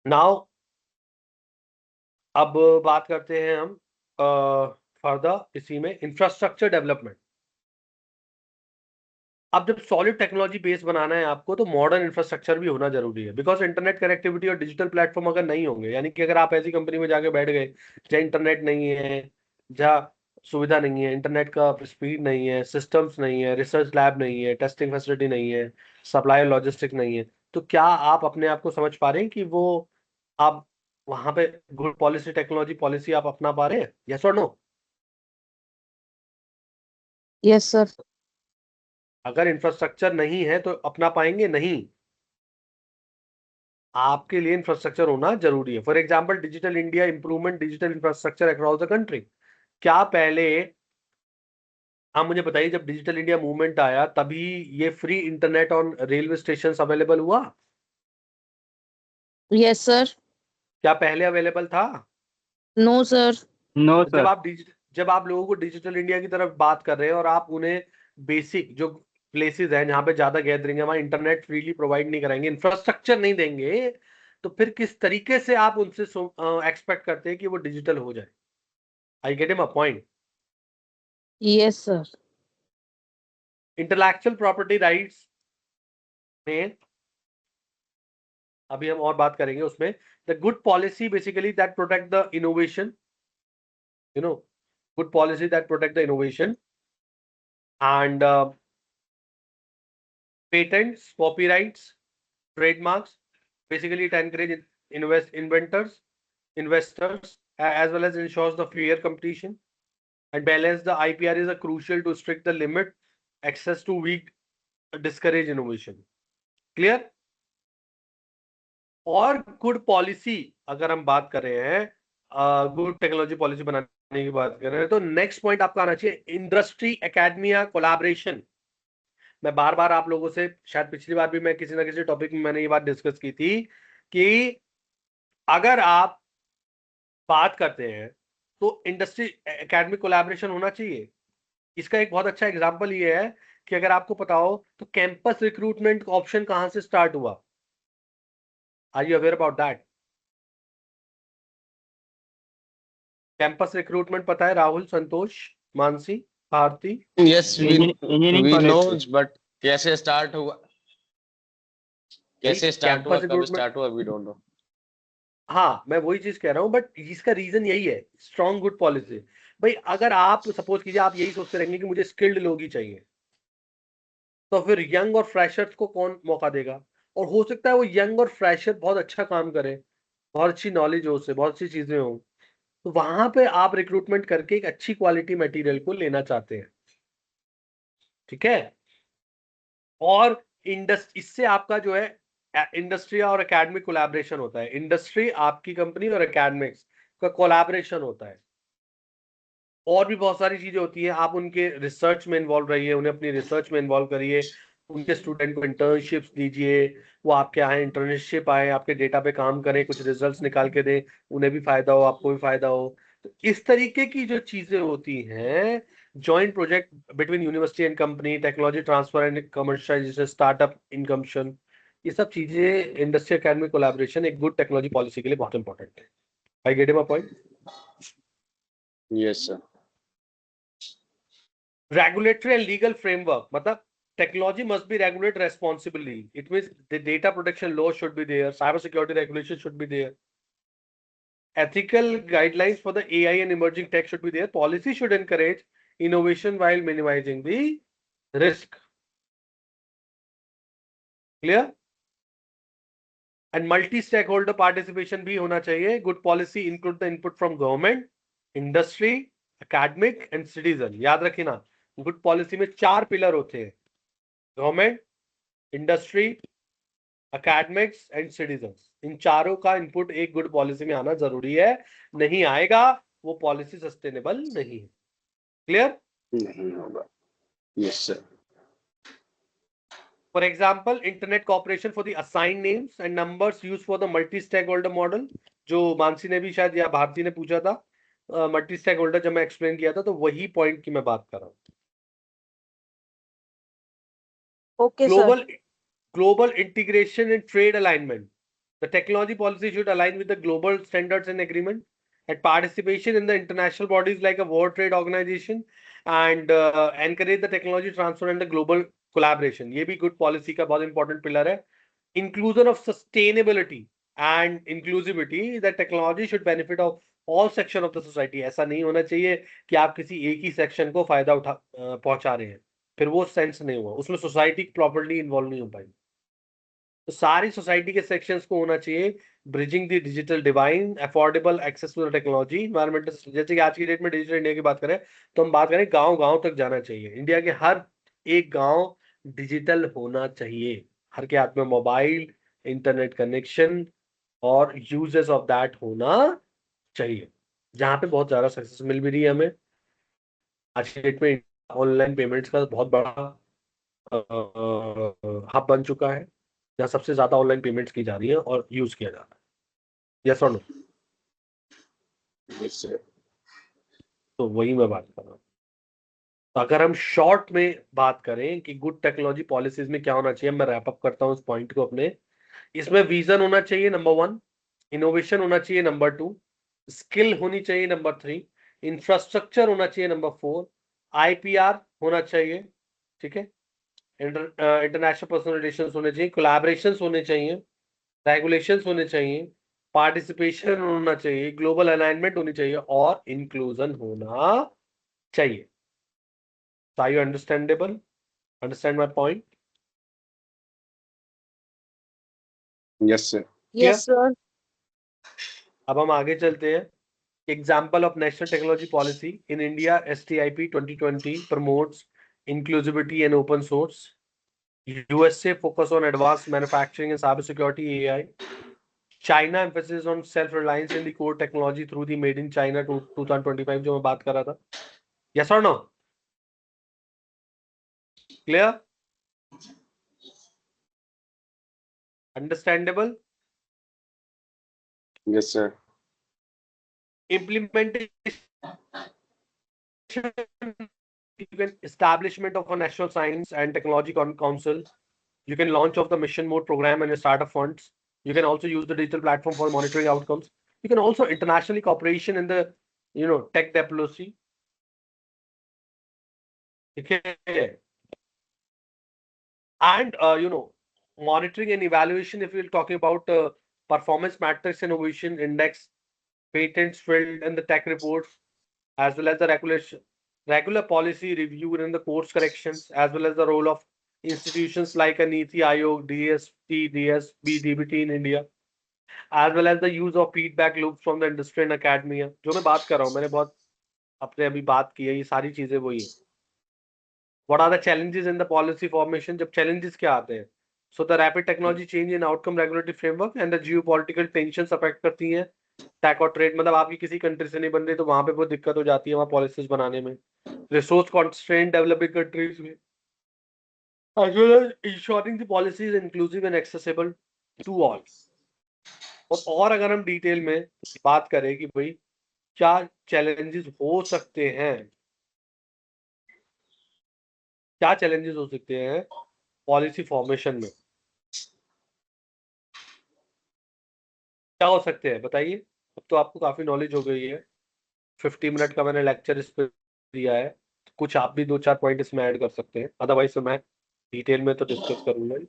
नाउ अब बात करते हैं हम फर्दर इसी में इंफ्रास्ट्रक्चर डेवलपमेंट. अब जब सॉलिड टेक्नोलॉजी बेस बनाना है आपको, तो मॉडर्न इंफ्रास्ट्रक्चर भी होना जरूरी है. बिकॉज इंटरनेट कनेक्टिविटी और डिजिटल प्लेटफॉर्म अगर नहीं होंगे, यानी कि अगर आप ऐसी कंपनी में जाके बैठ गए जहाँ इंटरनेट नहीं है, जहाँ सुविधा नहीं है, इंटरनेट का स्पीड नहीं है, सिस्टम्स नहीं है, रिसर्च लैब नहीं है, टेस्टिंग फैसिलिटी नहीं है, सप्लाई लॉजिस्टिक नहीं है, तो क्या आप अपने आप को समझ पा रहे हैं कि वो आप वहां पे गुड पॉलिसी, टेक्नोलॉजी पॉलिसी आप अपना पा रहे हैं? यस और नो? Yes sir. अगर इंफ्रास्ट्रक्चर नहीं है तो अपना पाएंगे नहीं. आपके लिए इंफ्रास्ट्रक्चर होना जरूरी है. For example digital India improvement, digital infrastructure across the country. क्या पहले आप मुझे बताइए, जब डिजिटल इंडिया मूवमेंट आया तभी ये free internet on railway station available हुआ? Yes sir. क्या पहले अवेलेबल था? No sir. नो जब सर. जब आप लोगों को डिजिटल इंडिया की तरफ बात कर रहे हैं और आप उन्हें बेसिक जो प्लेसेस हैं जहां पे ज्यादा गैदरिंग है वहां इंटरनेट फ्रीली प्रोवाइड नहीं कराएंगे, इंफ्रास्ट्रक्चर नहीं देंगे, तो फिर किस तरीके से आप उनसे एक्सपेक्ट करते हैं कि वो डिजिटल हो जाए? I get him a point? Yes sir. Intellectual property rights में अभी हम और बात करेंगे उसमें. The good policy basically that protect the innovation, you know, good policy that protect the innovation and patents, copyrights, trademarks. Basically it encourages investors as well as ensures the fair competition and balance. The IPR is a crucial to strict the limit access to weak, discourage innovation. Clear? और good policy अगर हम बात कर रहे हैं, good technology policy बनाने की बात कर रहे हैं, तो नेक्स्ट पॉइंट आपका आना चाहिए इंडस्ट्री एकेडमिया कोलैबोरेशन. मैं बार बार आप लोगों से, शायद पिछली बार भी मैं किसी ना किसी टॉपिक में मैंने ये बात डिस्कस की थी कि अगर आप बात करते हैं तो इंडस्ट्री एकेडमिक कोलैबोरेशन होना चाहिए. इसका एक बहुत अच्छा एग्जांपल ये है कि अगर आपको पता हो तो कैंपस रिक्रूटमेंट ऑप्शन कहां से स्टार्ट हुआ? Are you aware about that? Campus recruitment पता है Rahul, Santosh, Mansi, Bharti? Yes engineering we college knows, but कैसे स्टार्ट हुआ, कैसे स्टार्ट हुआ, कैंपस कब स्टार्ट हुआ, वी डोंट नो. हाँ, मैं वही चीज कह रहा हूँ, बट इसका रीजन यही है, स्ट्रॉन्ग गुड पॉलिसी. भाई अगर आप सपोज कीजिए आप यही सोचते रहेंगे कि मुझे स्किल्ड लोग ही चाहिए, तो फिर यंग और फ्रेशर्स को कौन मौका देगा? और हो सकता है वो यंग और फ्रेशर बहुत अच्छा काम करे, बहुत अच्छी नॉलेज हो, उससे बहुत अच्छी चीजें हो, तो वहां पे आप रिक्रूटमेंट करके एक अच्छी क्वालिटी मटेरियल को लेना चाहते हैं. ठीक है? और इससे आपका जो है इंडस्ट्री और एकेडमिक कोलैबोरेशन होता है. इंडस्ट्री, आपकी कंपनी और एकेडमिक्स का कोलैबोरेशन होता है. और भी बहुत सारी चीजें होती है. आप उनके रिसर्च में इन्वॉल्व रहिए, उन्हें अपनी रिसर्च में इन्वॉल्व करिए, उनके स्टूडेंट को इंटर्नशिप्स दीजिए, वो आपके आए, इंटर्नशिप आए, आपके डेटा पे काम करें, कुछ रिजल्ट्स निकाल के दें, उन्हें भी फायदा हो, आपको भी फायदा हो. तो इस तरीके की जो चीजें होती हैं, joint project between university and company, technology transfer and commercialisation, startup incubation, ये सब चीजें इंडस्ट्री एकेडमिक कोलैबोरेशन एक गुड टेक्नोलॉजी पॉलिसी के लिए बहुत इंपॉर्टेंट है. I get my point? Yes, sir. Regulatory and legal framework, मतलब technology must be regulated responsibly. It means the data protection law should be there, cyber security regulation should be there, ethical guidelines for the AI and emerging tech should be there. Policy should encourage innovation while minimizing the risk. Clear? And multi-stakeholder participation भी होना चाहिए. Good policy include the input from government, industry, academic and citizen. याद रखिए ना, good policy में 4 pillar होते हैं: government, industry, academics and citizens. इन चारों का इनपुट एक गुड पॉलिसी में आना जरूरी है. नहीं आएगा वो पॉलिसी सस्टेनेबल नहीं है. क्लियर? नहीं होगा. Yes, sir. For example, internet cooperation for the assigned names and numbers used for the multi-stakeholder model. जो मानसी ने भी शायद या भारती ने पूछा था, मल्टी स्टैक होल्डर जब मैं एक्सप्लेन किया था, तो वही पॉइंट की मैं बात कर रहा हूँ. Okay, sir. Global integration and trade alignment. The technology policy should align with the global standards and agreement, and participation in the international bodies like a World Trade Organization, and encourage the technology transfer and the global collaboration. ये भी good policy का बहुत important pillar है. Inclusion of sustainability and inclusivity. That technology should benefit of all section of the society. ऐसा नहीं होना चाहिए कि आप किसी एक ही सेक्शन को फायदा पहुंचा रहे हैं, फिर वो सेंस नहीं हुआ, उसमें सोसाइटी प्रॉपर्ली इन्वॉल्व नहीं हो पाई. तो सारी सोसाइटी के सेक्शंस को होना चाहिए. Bridging the digital divide, affordable access to the technology, environmental. जैसे कि आज की डेट में डिजिटल इंडिया की बात करें तो हम बात करें गांव गांव तक जाना चाहिए. इंडिया के हर एक गांव डिजिटल होना चाहिए. हर के हाथ में मोबाइल, इंटरनेट कनेक्शन और यूजेस ऑफ दैट होना चाहिए. जहां पे बहुत ज्यादा सक्सेस मिल भी रही है हमें आज की डेट में. ऑनलाइन पेमेंट्स का बहुत बड़ा हब बन चुका है, जहाँ सबसे ज्यादा ऑनलाइन पेमेंट्स की जा रही है और यूज किया जा रहा है. यस और नो? Yes, sir. तो वही मैं बात कर रहा हूँ. तो अगर हम शॉर्ट में बात करें कि गुड टेक्नोलॉजी पॉलिसीज में क्या होना चाहिए, मैं रैप अप करता हूँ इस पॉइंट को अपने. इसमें विजन होना चाहिए नंबर 1, इनोवेशन होना चाहिए नंबर 2, स्किल होनी चाहिए नंबर 3, इंफ्रास्ट्रक्चर होना चाहिए नंबर 4, IPR होना चाहिए. ठीक है? इंटरनेशनल पर्सनल रिलेशंस होने चाहिए, कोलैबोरेशंस होने चाहिए, रेगुलेशंस होने चाहिए, पार्टिसिपेशन होना चाहिए, ग्लोबल अलाइनमेंट होनी चाहिए और इंक्लूजन होना चाहिए. So are you understandable? Understand my point? Yes, sir. Yes, sir. अब हम आगे चलते हैं. Example of National Technology Policy in India, STIP 2020 promotes inclusivity and open source. USA focus on advanced manufacturing and cybersecurity AI. China emphasis on self-reliance in the core technology through the Made in China 2025 जो मैं बात कर रहा था. Yes or no? Clear? Understandable? Yes, sir. Implementation, establishment of a National Science and Technology Council. You can launch of the mission mode program and your startup funds. You can also use the digital platform for monitoring outcomes. You can also internationally cooperation in the tech diplomacy. Okay. And monitoring and evaluation, if we're talking about performance matrix, innovation index, patents filed in the tech reports, as well as the regular policy review and the course corrections, as well as the role of institutions like a NITI Aayog, DST, DSB, DBT in India, as well as the use of feedback loops from the industry and academia. जो मैं बात कर रहा हूँ, मैंने बहुत अपने अभी बात की है, ये सारी चीजें वही है. What are the challenges in the policy formation? जब challenges क्या आते हैं? So the rapid technology change in outcome regulatory framework and the geopolitical tensions affect करती हैं टैक और ट्रेड. मतलब आपकी किसी कंट्री से नहीं बन रही तो वहां पे बहुत दिक्कत हो जाती है वहां पॉलिसीज बनाने में. रिसोर्स कॉन्स्ट्रेंट डेवलपिंग कंट्रीज में, as well as ensuring the policy is inclusive and accessible to all. और अगर हम डिटेल में बात करें कि भाई क्या चैलेंजेस हो सकते हैं, क्या चैलेंजेस हो सकते हैं पॉलिसी फॉर्मेशन में, क्या हो सकते हैं बताइए. अब तो आपको काफी नॉलेज हो गई है. 50 मिनट का मैंने लेक्चर इस पे दिया है, कुछ आप भी 2-4 पॉइंट इसमें ऐड कर सकते हैं, अदरवाइज तो मैं डिटेल में तो डिस्कस करूंगा ही।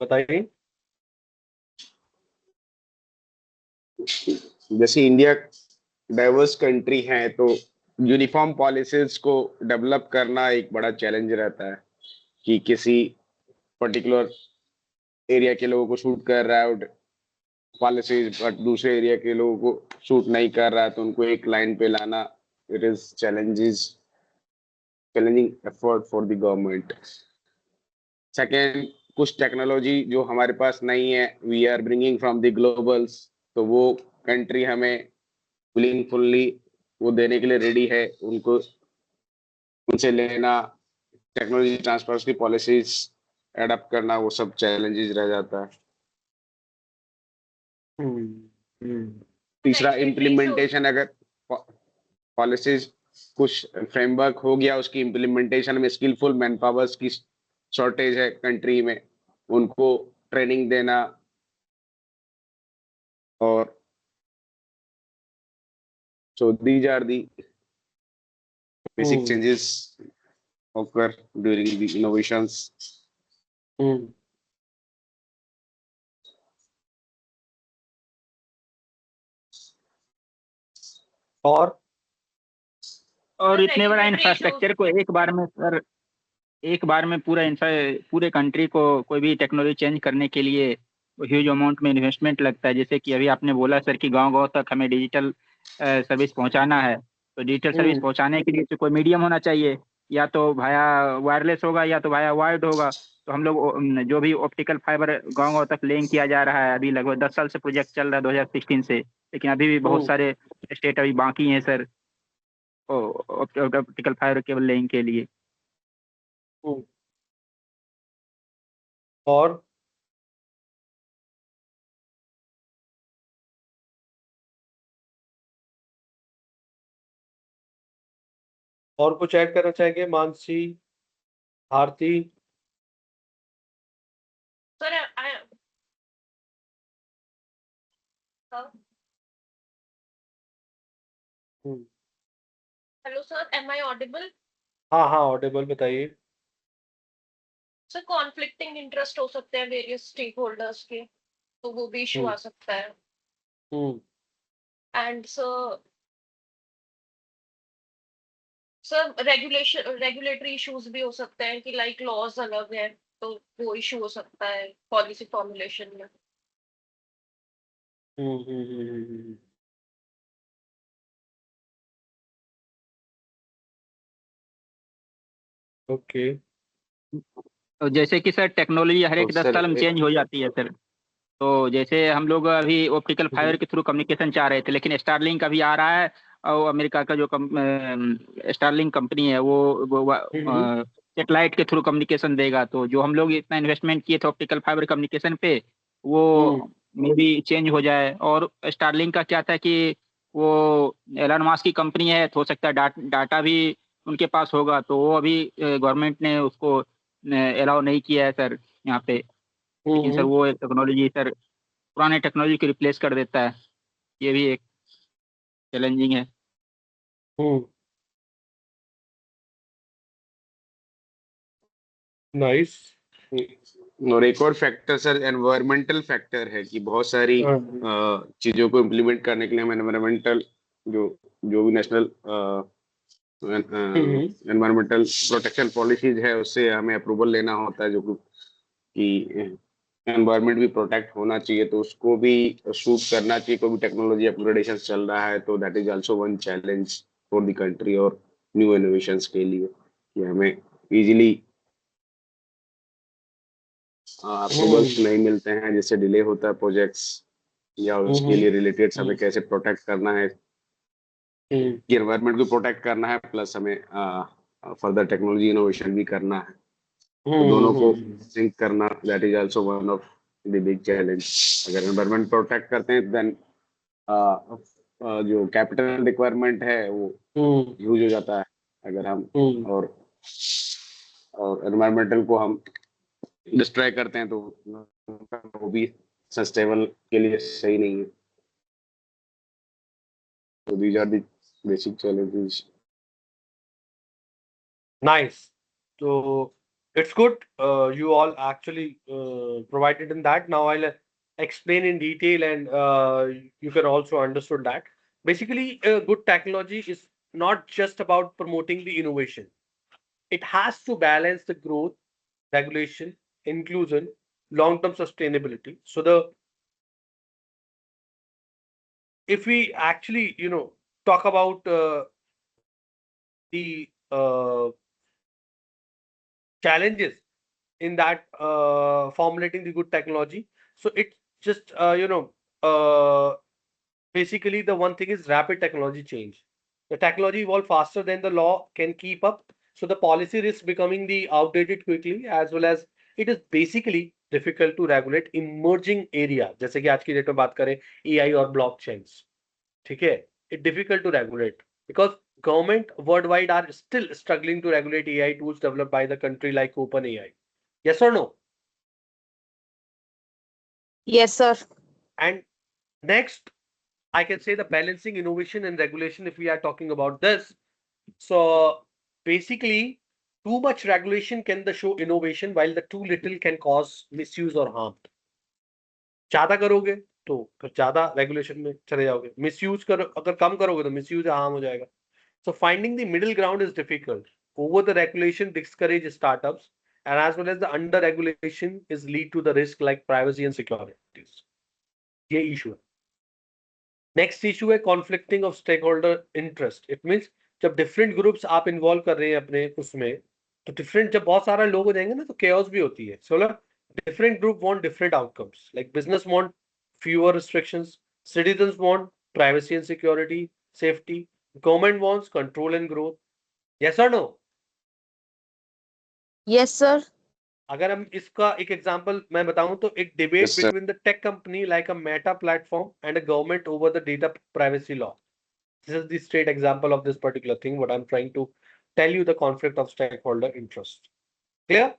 बताइए। जैसे इंडिया डाइवर्स कंट्री है तो यूनिफॉर्म पॉलिसीज को डेवलप करना एक बड़ा चैलेंज रहता है कि किसी पर्टिकुलर एरिया के लोगों को शूट कर रहा है पॉलिसीज बट दूसरे एरिया के लोगों को शूट नहीं कर रहा है तो उनको एक लाइन पे लाना it is challenging effort for the government. Second, कुछ टेक्नोलॉजी जो हमारे पास नहीं है we are bringing from the globals, तो वो कंट्री हमें विलिंगफुली वो देने के लिए रेडी है, उनको उनसे लेना, टेक्नोलॉजी ट्रांसफर की पॉलिसीज एडप्ट करना, वो सब चैलेंजेस रह जाता है। तीसरा, Regulatory इम्प्लीमेंटेशन, अगर पॉलिसीज कुछ फ्रेमवर्क हो गया उसकी इम्प्लीमेंटेशन में स्किलफुल मैन पावर्स की शॉर्टेज है कंट्री में, उनको ट्रेनिंग देना और so these are the basic changes occur during the innovations. और इतने बड़ा Regulatory इंफ्रास्ट्रक्चर को एक बार में पूरे कंट्री को कोई भी टेक्नोलॉजी चेंज करने के लिए ह्यूज अमाउंट में इन्वेस्टमेंट लगता है। जैसे कि अभी आपने बोला सर कि गांव-गांव तक हमें डिजिटल सर्विस पहुंचाना है, तो डिजिटल सर्विस पहुंचाने के लिए तो कोई मीडियम होना चाहिए, या तो भाया वायरलेस होगा या तो भाया वायर्ड होगा। तो हम लोग जो भी ऑप्टिकल फाइबर गांव-गांव तक लिंक किया जा रहा है, अभी लगभग 10 साल से प्रोजेक्ट चल रहा है 2016 से, लेकिन अभी भी बहुत सारे स्टेट अभी बाकी हैं sir optical fibre cable laying के लिए। और कुछ ऐड करना चाहेंगे मानसी, आरती? Sir, uh, hello sir, am I audible? हाँ हाँ ऑडिबल, बताइए। सर कॉन्फ्लिक्टिंग इंटरेस्ट हो सकते हैं वेरियस स्टेक होल्डर्स के, तो वो भी इशू आ सकता है। एंड सर रेगुलेटरी इश्यूज भी हो सकते हैं कि लाइक लॉज अलग है, तो वो इशू हो सकता है पॉलिसी फॉर्मुलेशन में। ओके। तो जैसे कि सर टेक्नोलॉजी हर तो एक 10 सर साल में चेंज हो जाती है सर। तो जैसे हम लोग अभी ऑप्टिकल फाइबर के थ्रू कम्युनिकेशन चाह रहे थे, लेकिन स्टारलिंक अभी आ रहा है और अमेरिका का जो स्टारलिंक कंपनी है वो सेटेलाइट के थ्रू कम्युनिकेशन देगा। तो जो हम लोग इतना इन्वेस्टमेंट किए थे ऑप्टिकल फाइबर कम्युनिकेशन पे, वो मे भी चेंज हो जाए। और स्टारलिंक का क्या था कि वो एलन मस्क की कंपनी है, तो हो सकता है डाटा भी उनके पास होगा, तो वो अभी गवर्नमेंट ने उसको अलाउ नहीं किया है सर यहाँ पे। लेकिन सर वो एक टेक्नोलॉजी सर पुराने टेक्नोलॉजी को रिप्लेस कर देता है, ये भी एक चैलेंजिंग है। नाइस। और एक और फैक्टर सर एनवायरमेंटल फैक्टर है कि बहुत सारी चीजों को इम्प्लीमेंट करने के लिए हम एनवायरमेंटल जो जो भी नेशनल एनवायरमेंटल प्रोटेक्शन पॉलिसीज है उससे हमें अप्रूवल लेना होता है, जो कि एनवायरमेंट भी प्रोटेक्ट होना चाहिए, तो उसको भी शूट करना चाहिए। कोई भी टेक्नोलॉजी अपग्रेडेशन चल रहा है तो that is also one challenge for the country और न्यू इनोवेशंस के लिए कि हमें इजीली अप्रूवल्स नहीं मिलते हैं, जिससे डिले होता है प्रोजेक्ट्स, या उसके लिए रिलेटेड हमें कैसे प्रोटेक्ट करना है कि एनवायरमेंट को प्रोटेक्ट करना है, प्लस हमें फर्दर टेक्नोलॉजी इनोवेशन भी करना है। तो दोनों को सिंक करना that is also one of the big challenge. अगर एनवायरमेंट प्रोटेक्ट करते हैं देन जो कैपिटल रिक्वायरमेंट है वो यूज हो जाता है। अगर हम और एनवायरमेंटल को हम डिस्ट्रॉय करते हैं तो वो भी सस्टेनेबल के लिए सही नहीं है। तो these are the basic challenges. Nice. So it's good. You all actually provided in that. Now I'll explain in detail, and you can also understood that. Basically, good technology is not just about promoting the innovation. It has to balance the growth, regulation, inclusion, long-term sustainability. So if we actually talk about the challenges in that formulating the good technology, so it's just basically the one thing is rapid technology change. The technology evolve faster than the law can keep up, so the policy risks becoming the outdated quickly, as well as it is basically difficult to regulate emerging area, जैसे कि आज की date में बात करें AI और blockchains, ठीक है, it's difficult to regulate because government worldwide are still struggling to regulate AI tools developed by the country like OpenAI. Yes or no? Yes, sir. And next, I can say the balancing innovation and regulation if we are talking about this. So basically, too much regulation can the show innovation while the too little can cause misuse or harm. ज्यादा करोगे तो फिर ज्यादा regulation में चले जाओगे, misuse करो, अगर कम करोगे तो मिसयूज या हार्म हो जाएगा. So finding the middle ground is difficult. Over the regulation discourage startups, and as well as the under regulation is lead to the risk like privacy and securities. ये issue है. Next issue है conflicting of stakeholder interest. It means जब different groups आप involve कर रहे हैं अपने उसमें, तो different जब बहुत सारा लोग हो जाएंगे ना तो chaos भी होती है. So different group want different outcomes. Like business want fewer restrictions, citizens want privacy and security, safety, government wants control and growth. Yes or no? Yes, sir. अगर हम इसका एक एग्जांपल मैं बताऊं तो एक debate Yes, sir. Between the tech company like a Meta platform and a government over the data privacy law. This is the straight example of this particular thing. What I'm trying to tell you, the conflict of stakeholder interest. Clear?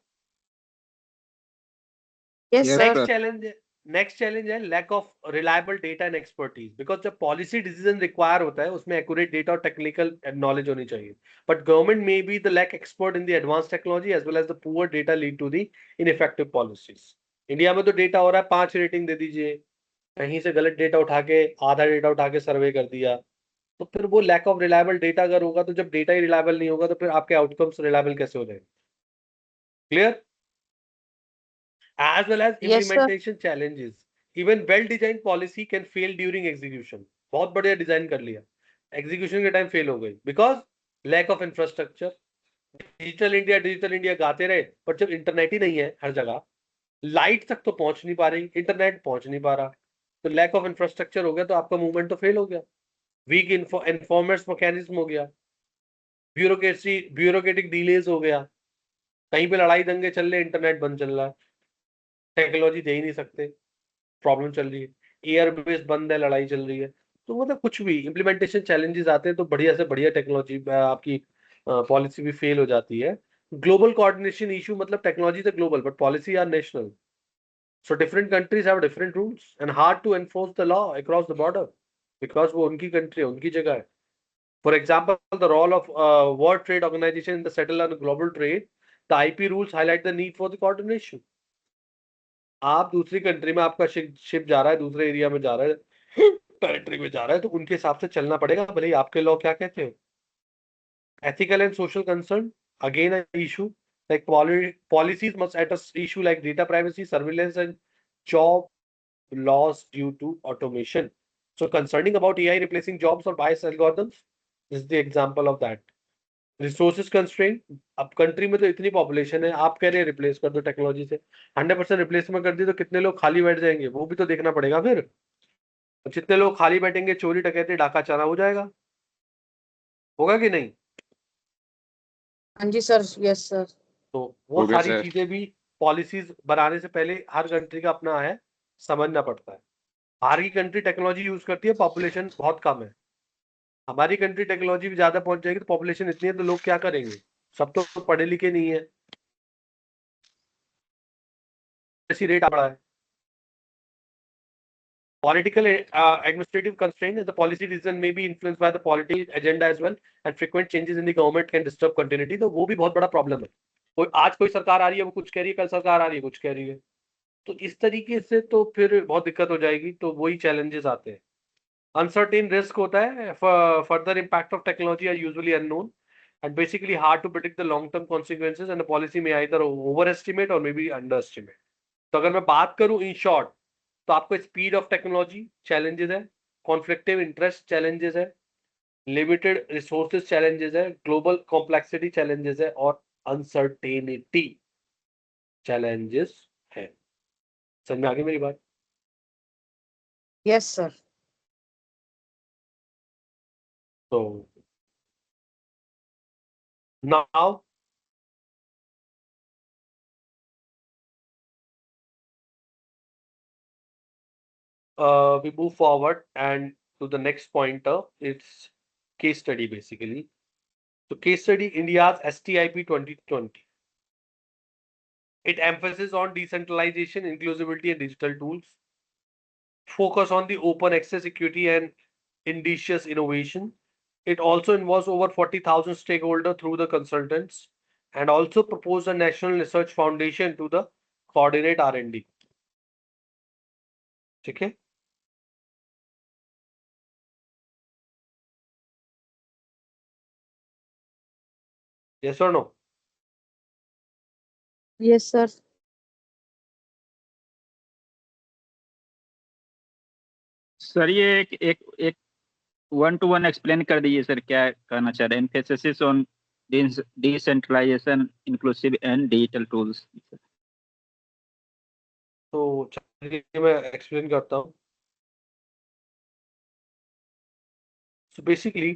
Yes, Yes, sir. sir. Next challenge है lack of reliable data and expertise. Because जब policy decision require होता है उसमें accurate data और technical knowledge होनी चाहिए, but government may be the lack expert in the advance technology as well as the poor data lead to the ineffective policies. India में तो data हो रहा है 5 रेटिंग दे दीजिए, कहीं से गलत डेटा उठा के आधा डेटा उठा के सर्वे कर दिया, तो फिर वो लैक ऑफ रिलायबल डेटा अगर होगा तो जब डेटा ही रिलायबल नहीं होगा तो फिर आपके आउटकम्स रिलायबल कैसे हो जाएंगे. Clear? As well as Yes, sir. implementation challenges. Even well-designed policy can fail during execution. बहुत बढ़िया डिजाइन कर लिया, एग्जीक्यूशन के टाइम फेल हो गई because lack of infrastructure. Digital India गाते रहे, पर जब इंटरनेट ही नहीं है हर जगह, लाइट तक तो पहुंच नहीं पा रही, इंटरनेट पहुंच नहीं पा रहा, तो लैक ऑफ इंफ्रास्ट्रक्चर हो गया तो आपका मूवमेंट तो फेल हो गया. वीक इन्फॉर्मेंस मैकेनिज्म हो गया, ब्यूरोक्रेटिक डिलेज हो गया, कहीं पे लड़ाई दंगे चल रहे, इंटरनेट बंद चल रहा है, टेक्नोलॉजी दे ही नहीं सकते, प्रॉब्लम चल रही है, एयरबेस बंद है, लड़ाई चल रही है, तो मतलब कुछ भी इम्प्लीमेंटेशन चैलेंजेस आते हैं तो बढ़िया से बढ़िया टेक्नोलॉजी आपकी पॉलिसी भी फेल हो जाती है. ग्लोबल कोऑर्डिनेशन इशू, मतलब टेक्नोलॉजी तो global but policy are national, so different countries have different rules and hard to enforce the law across the border because वो उनकी कंट्री है, उनकी जगह है. For example the role of world trade organisation in the settle on global trade, the IP rules highlight the need for the coordination. आप दूसरी country में, आपका शिप जा रहा है, दूसरे एरिया में जा रहा है, टेरिटरी में जा रहा है, तो उनके हिसाब से चलना पड़ेगा, भले ही आपके लॉ क्या कहते हैं. Ethical and social concern, again a issue, like policies must address issue like data privacy, surveillance, and job loss due to automation. So concerning about AI replacing jobs or bias algorithms, this is the example of that. Resources constraint, अब country में तो इतनी population है, आप कह रहे हैं replace कर दो टेक्नोलॉजी से, 100% रिप्लेसमेंट कर दी तो कितने लोग खाली बैठ जाएंगे, वो भी तो देखना पड़ेगा. फिर जितने लोग खाली बैठेंगे चोरी डकैती डाका चारा हो जाएगा, होगा कि नहीं? हाँ जी सर. Yes sir. तो वो Okay, सारी sir. चीजें भी पॉलिसीज बनाने से पहले हर कंट्री का अपना है, समझना पड़ता है. बाहर की कंट्री टेक्नोलॉजी यूज करती है, पॉपुलेशन बहुत कम है. हमारी कंट्री टेक्नोलॉजी भी ज्यादा पहुंच जाएगी तो पॉपुलेशन इतनी है तो लोग क्या करेंगे, सब तो पढ़े लिखे नहीं है, ऐसी रेट आ रहा है. Political administrative constraint is the policy decision may be influenced by the political agenda as well, and frequent changes in the government can disturb continuity. तो वो भी बहुत बड़ा प्रॉब्लम है. आज कोई सरकार आ रही है वो कुछ कह रही है, कल सरकार आ रही है कुछ कह रही है, तो इस तरीके से तो फिर बहुत दिक्कत हो जाएगी. तो वही चैलेंजेस आते हैं. अनसर्टेन रिस्क होता है. Further impact of technology are usually unknown and basically hard to predict the long term consequences, and the policy may either overestimate or maybe underestimate. तो अगर मैं बात करूं इन शॉर्ट, तो आपको स्पीड ऑफ टेक्नोलॉजी चैलेंजेस है, कॉन्फ्लिक्टिव interest challenges है, limited resources challenges है, ग्लोबल कॉम्प्लेक्सिटी चैलेंजेस है, और अनसर्टेनिटी चैलेंजेस है. समझ में आ गई मेरी बात? Yes sir. तो now we move forward and to the next pointer. It's case study basically. So case study, India's STIP 2020. It emphasizes on decentralization, inclusivity and digital tools. Focus on the open access, equity and indigenous innovation. It also involves over 40,000 stakeholders through the consultants, and also proposed a national research foundation to the coordinate R&D. ठीक है? Yes or no? Yes sir. Sir ये एक 1-to-1 explain कर दीजिए sir, क्या कहना चाह रहे हैं. Emphasis on decentralisation, inclusive and digital tools. तो चलिए मैं एक्सप्लेन करता हूँ. So basically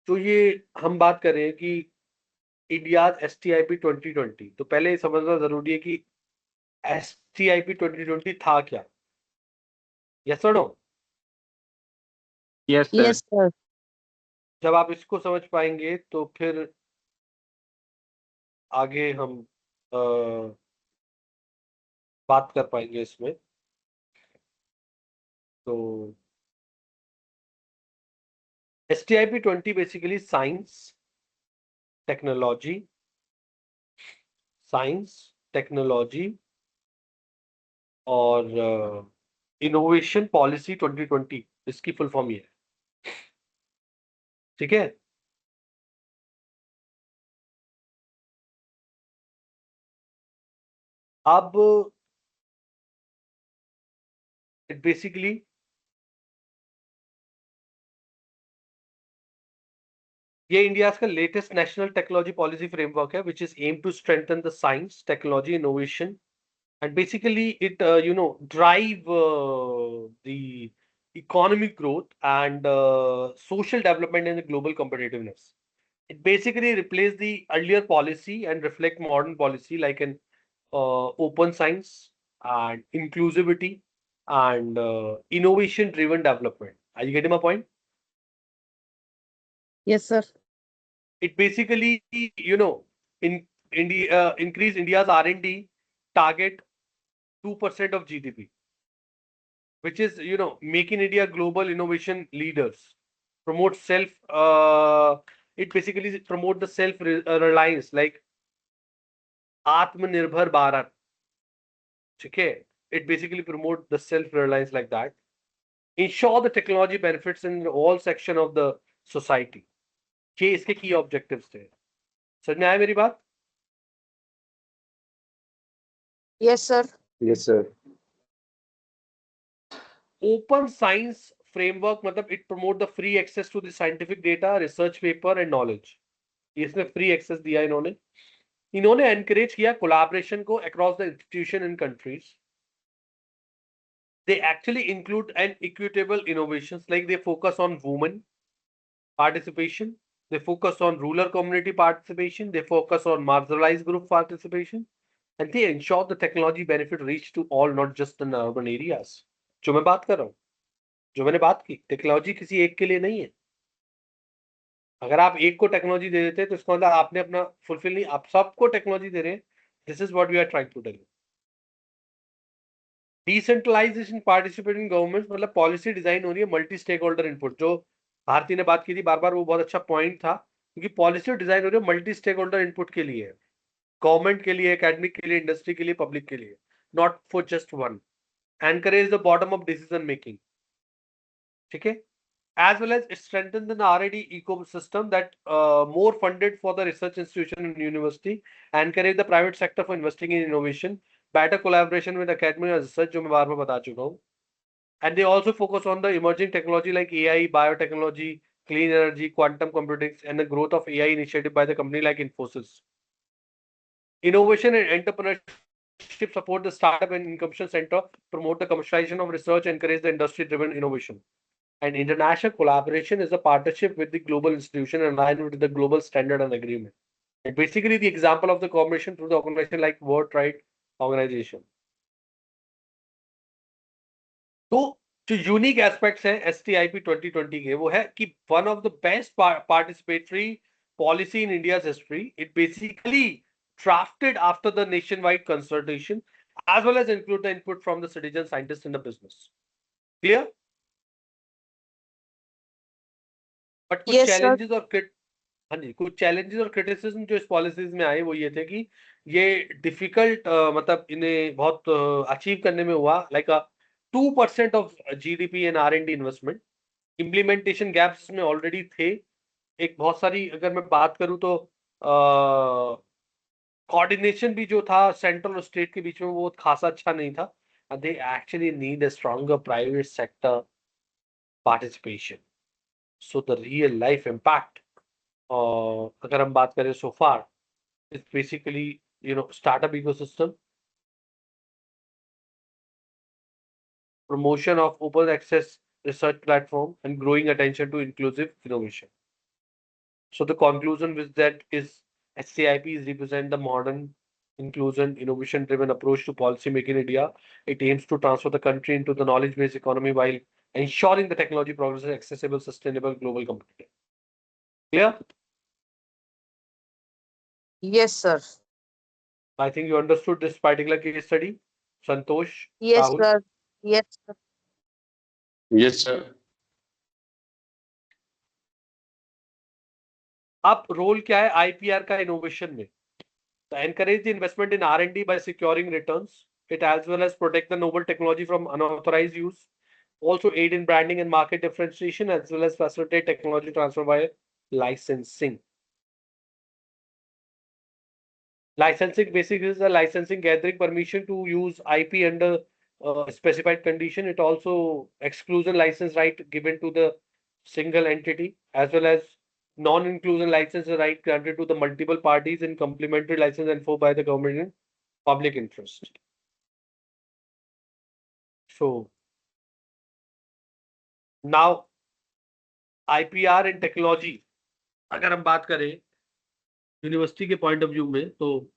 तो ये हम बात कर रहे हैं कि इंडिया STIP 2020, तो पहले समझना जरूरी है कि STIP 2020 था क्या. यस और no? Yes sir. Yes sir. जब आप इसको समझ पाएंगे तो फिर आगे हम बात कर पाएंगे इसमें. तो STIP 20 बेसिकली साइंस टेक्नोलॉजी और इनोवेशन पॉलिसी 2020, इसकी फुल फॉर्म ये है. ठीक है? अब बेसिकली ये इंडिया का latest national technology policy framework है, which is aim to strengthen the science, technology, innovation, and basically it drive the economic growth and social development and the global competitiveness. It basically replaced the earlier policy and reflect modern policy like an open science and inclusivity and innovation driven development. Are you getting my point? Yes sir. It basically increase India's R&D target 2% of GDP, which is making India global innovation leaders. Promote it basically promote the self reliance like Atmanirbhar Bharat. Okay, it basically promote the self reliance like that. Ensure the technology benefits in all section of the society. ये इसके key objectives थे. समझ में आया मेरी बात? Yes sir. Yes sir. Open science framework मतलब it promote the free access to the scientific data, research paper and knowledge. इसमें free access दिया इन्होंने encourage किया collaboration को across the institution and countries. They actually include an equitable innovations, like they focus on women participation, they focus on rural community participation, they focus on marginalized group participation, and they ensure the technology benefit reach to all, not just in urban areas. जो मैं बात कर रहा हूँ, जो मैंने बात की, टेक्नोलॉजी किसी एक के लिए नहीं है. अगर आप एक को टेक्नोलॉजी दे देते तो इसका मतलब आपने अपना फुलफिल नहीं, आप सबको टेक्नोलॉजी दे रहे हैं This is what we are trying to tell you. Decentralisation participating government मतलब पॉलिसी डिजाइन हो रही है मल्टी स्टेक होल्डर इनपुट, जो भारती ने बात की थी बार बार, वो बहुत अच्छा पॉइंट था, क्योंकि पॉलिसी डिजाइन हो रही है मल्टी स्टेक होल्डर इनपुट के लिए, गवर्नमेंट के लिए, एकेडमिक के लिए, इंडस्ट्री के लिए, पब्लिक के लिए, not for just one. Encourage the bottom up decision making. ठीक है. As well as strengthen the R&D ecosystem that more funded for the research institution and university, encourage the private sector for investing in innovation, better collaboration with academia and research, जो मैं बार बार बता चुका हूँ. And they also focus on the emerging technology like AI, biotechnology, clean energy, quantum computing, and the growth of AI initiative by the company like Infosys. Innovation and entrepreneurship support the startup and incubation center, promote the commercialization of research, encourage the industry-driven innovation. And international collaboration is a partnership with the global institution and aligned with the global standard and agreement. And basically, the example of the cooperation through the organization like World Trade Organization. तो जो unique aspects हैं STIP 2020 के, वो है कि one of the best participatory policy in India's history. It basically drafted after the nationwide consultation as well as include the input from the citizen scientists in the business. Clear? But कुछ challenges और हाँ जी, कुछ challenges और criticism जो इस policies में आए वो ये थे कि ये डिफिकल्ट मतलब इन्हें बहुत अचीव करने में हुआ, like 2% of GDP and R&D investment. Implementation gaps में ऑलरेडी थे. एक बहुत सारी अगर मैं बात करूं तो कोऑर्डिनेशन भी जो था सेंट्रल और स्टेट के बीच में वो खासा अच्छा नहीं था. They actually need a stronger private sector participation. So the real life impact, अगर हम बात करें so far, is basically startup ecosystem, promotion of open access research platform, and growing attention to inclusive innovation. So the conclusion with that is SCIPs represent the modern inclusion innovation driven approach to policy making in India. It aims to transfer the country into the knowledge based economy while ensuring the technology progress is accessible, sustainable, global competitive. Clear? Yes, sir. I think you understood this particular case study, Santosh. Yes, Rahul. sir. Yes, sir. Yes, sir. अब role क्या है IPR का innovation में? To encourage the investment in R&D by securing returns. It as well as protect the novel technology from unauthorized use. Also aid in branding and market differentiation as well as facilitate technology transfer by licensing. Licensing basically is a licensing gathering permission to use IP under specified condition. It also exclusion license right given to the single entity as well as non-inclusion license right granted to the multiple parties in complementary license enforced by the government in public interest. So now IPR in technology अगर हम बात करें university के point of view में, तो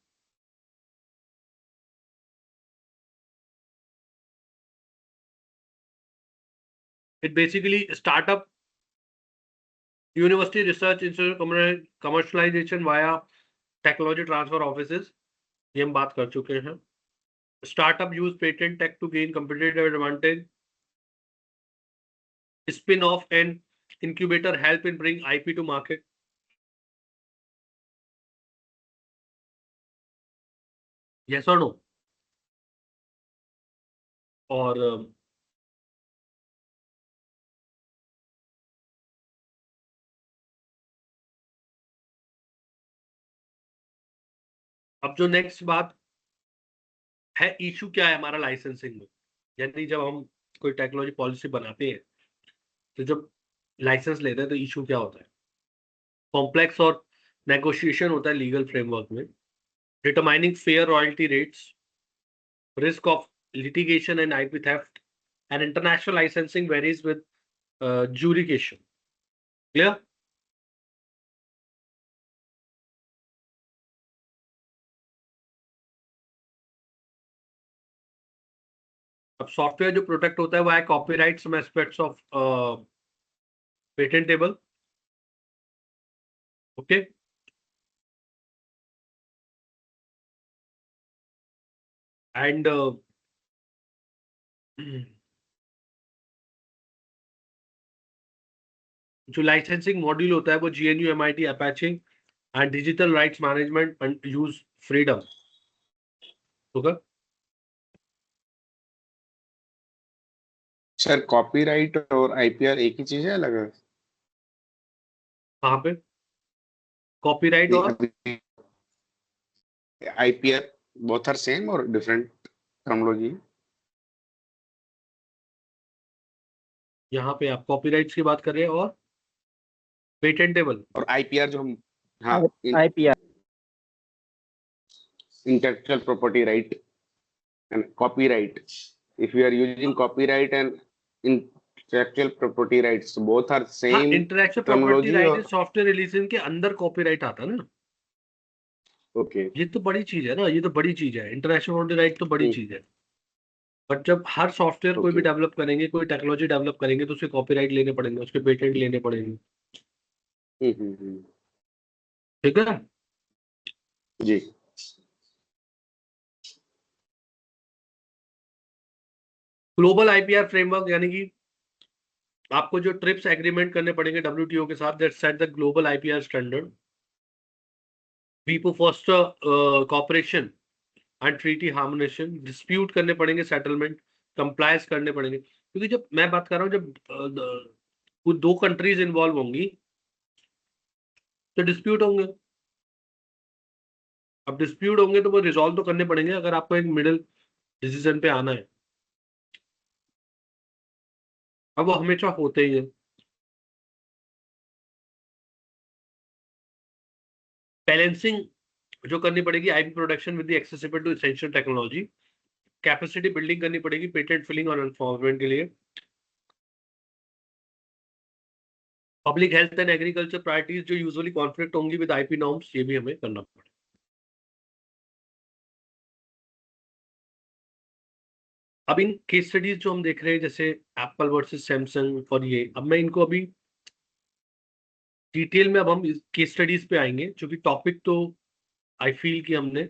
it basically startup university research institute commercialization via technology transfer offices, ये हम बात कर चुके हैं. Startup use patent tech to gain competitive advantage. Spin off and incubator help in bring IP to market. Yes or no? और अब जो next बात है, इशू क्या है हमारा लाइसेंसिंग में, यानी जब हम कोई टेक्नोलॉजी पॉलिसी बनाते हैं तो जब लाइसेंस लेते हैं तो इशू क्या होता है? कॉम्प्लेक्स और नेगोशिएशन होता है लीगल फ्रेमवर्क में. Determining fair royalty rates, risk of litigation and IP theft, and international licensing varies with jurisdiction. Clear? अब सॉफ्टवेयर जो प्रोटेक्ट होता है वो है copyright, some aspects of patentable. Okay. And जो लाइसेंसिंग मॉड्यूल होता है वो GNU MIT Apache and digital rights management and use freedom होगा। सर कॉपीराइट और आईपीआर एक ही चीज है, अलग है? कहाँ पे कॉपीराइट और आईपीआर बोथ आर सेम और डिफरेंट टर्मिनोलॉजी? यहाँ पे आप कॉपीराइट्स की बात कर रहे हैं और पेटेंटेबल और आईपीआर जो हम, हाँ, IPR intellectual property right and copyright. If you are using copyright and intellectual property rights, both are हाँ, same intellectual property terminology right or is software religion के अंदर कॉपीराइट आता है ना। okay? ये तो बड़ी चीज है ना, ये तो बड़ी चीज है, इंटरनेशनल प्रॉपर्टी राइट तो बड़ी चीज है। बट जब हर सॉफ्टवेयर कोई भी Okay. डेवलप करेंगे, कोई टेक्नोलॉजी डेवलप करेंगे, तो उसके कॉपीराइट लेने पड़ेंगे, उसके पेटेंट लेने पड़ेंगे। हम्म। ठीक है। जी। ग्लोबल आईपीआर फ्रेमवर्क यानी कि आपको जो ट्रिप्स एग्रीमेंट करने पड़ेंगे WTO के साथ, that set the global IPR standard. वीपो foster cooperation and treaty harmonisation. Dispute करने पड़ेंगे, सेटलमेंट कंप्लायंस करने पड़ेंगे, क्योंकि जब मैं बात कर रहा हूँ, जब कुछ दो कंट्रीज इन्वॉल्व होंगी तो डिस्प्यूट होंगे। अब डिस्प्यूट होंगे तो वो रिजॉल्व तो करने पड़ेंगे अगर आपको एक मिडिल डिसीजन पे आना है। अब वो हमेशा होते ही है। बैलेंसिंग जो करनी पड़ेगी IP production with the accessible to essential technology. Capacity building करनी पड़ेगी पेटेंट फिलिंग और एनफोर्समेंट के लिए। Public health and agriculture priorities जो यूजुअली कॉन्फ्लिक्ट होंगी विद आईपी नॉर्म्स, ये भी हमें करना पड़ेगा। अब इन केस स्टडीज जो हम देख रहे हैं, जैसे एप्पल वर्सेस सैमसंग और ये, अब मैं इनको अभी डिटेल में, अब हम केस स्टडीज पे आएंगे, क्योंकि टॉपिक तो आई फील कि हमने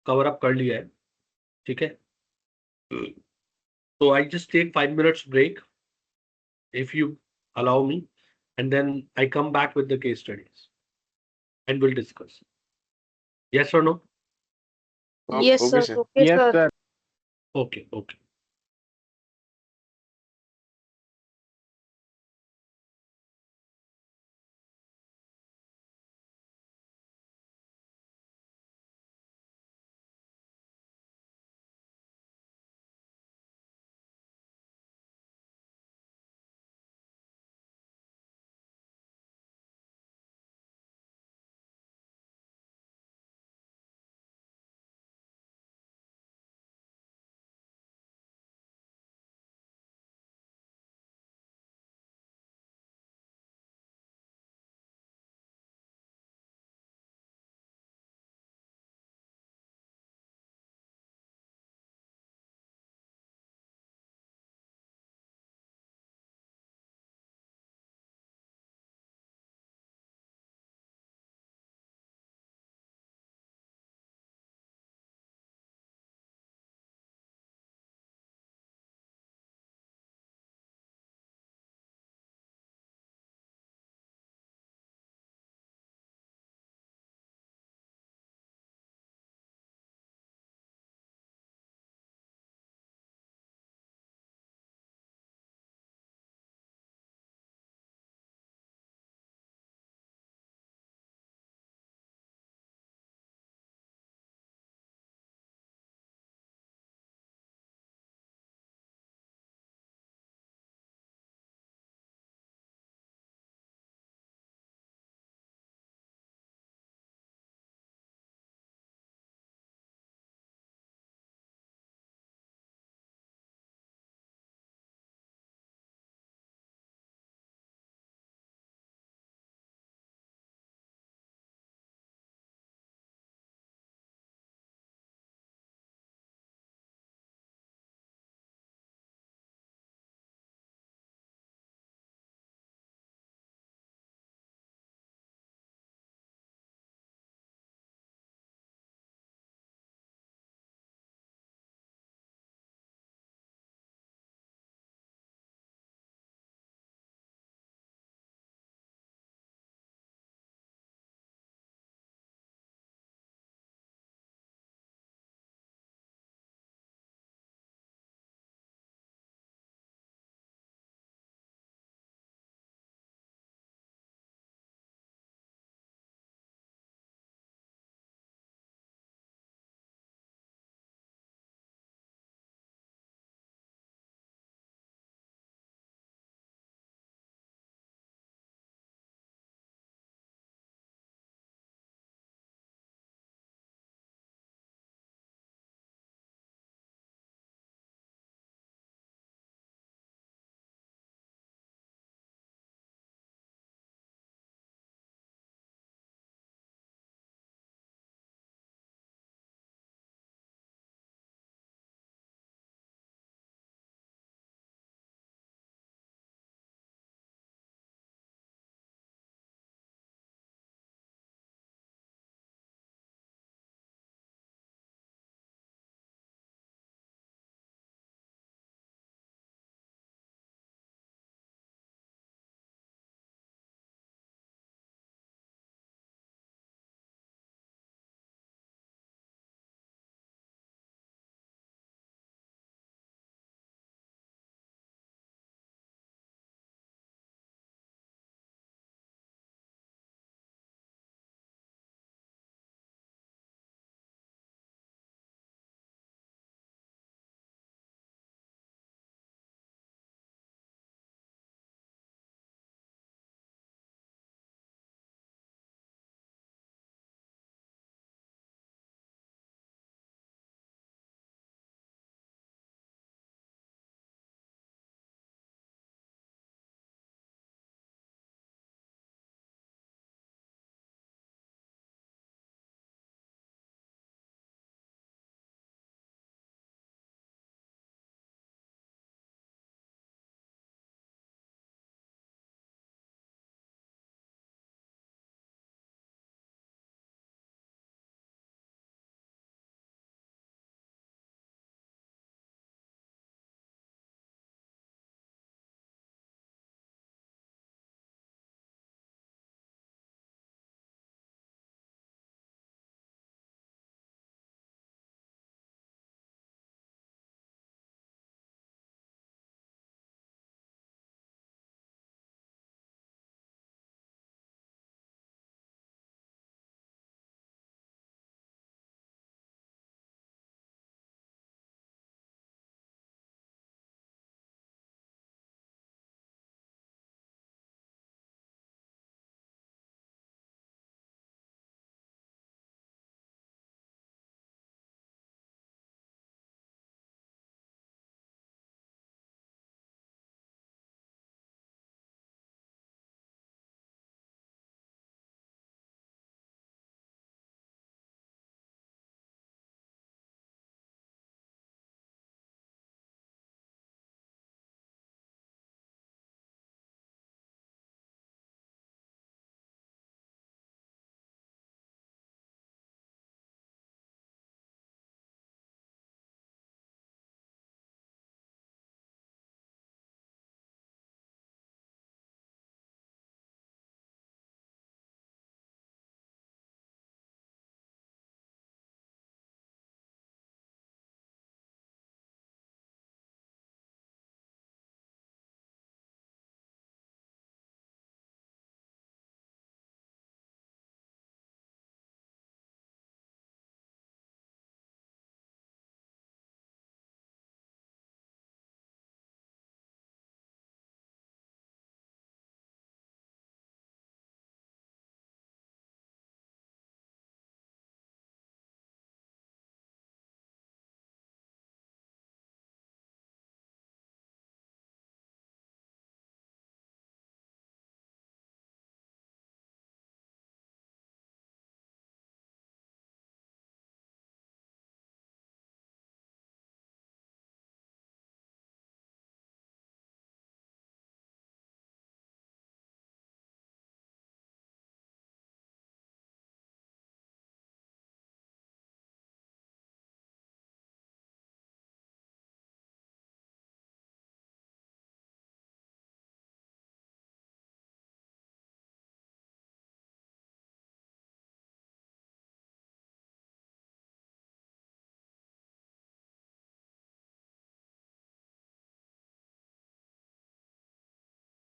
कवर अप कर लिया है। ठीक है, तो I just take 5 minutes break if you allow me, and then I come back with the case studies and we'll discuss. Yes or no? Yes, Okay, sir. sir. Okay, yes sir. sir Okay, okay.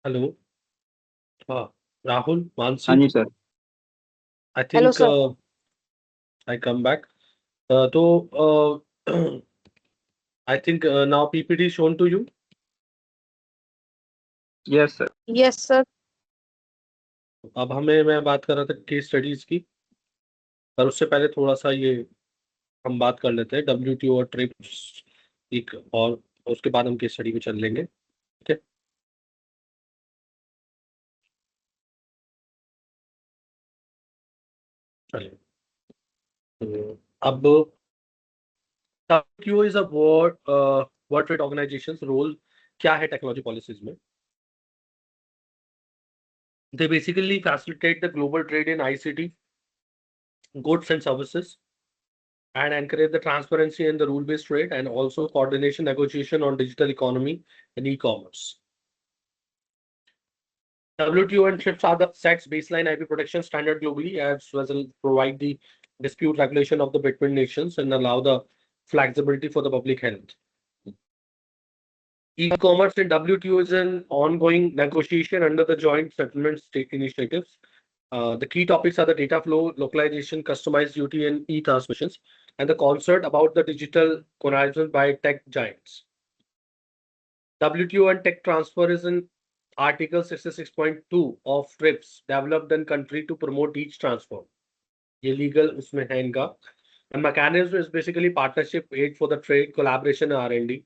Hello. हाँ, राहुल, हाँ मानसी, जी sir. आई hello think sir. आई come back. तो I think now PPT shown to you. Yes sir. Yes sir. अब मैं बात कर रहा था case studies की, पर उससे पहले थोड़ा सा ये हम बात कर लेते हैं WTO और ट्रिप्स एक, और उसके बाद हम केस स्टडी में चल लेंगे। ठीक है। चलिए। तो अब WTO is a world trade organisation. Role क्या है टेक्नोलॉजी पॉलिसीज में? They basically facilitate the global trade in ICT, goods and services, and encourage the transparency in the rule-based trade, and also coordination negotiation on digital economy and e-commerce. WTO and TRIPS are the sets baseline IP protection standard globally, as well as provide the dispute regulation of the between nations and allow the flexibility for the public health. E-commerce in WTO is an ongoing negotiation under the joint settlement state initiatives. The key topics are the data flow, localization, customized duty, and e-transmissions, and the concert about the digital connivance by tech giants. WTO and tech transfer is in Article 66.2 of TRIPS, developed in country to promote each transfer. ये legal उसमें है इनका. And mechanism is basically partnership aid for the trade, collaboration and R&D,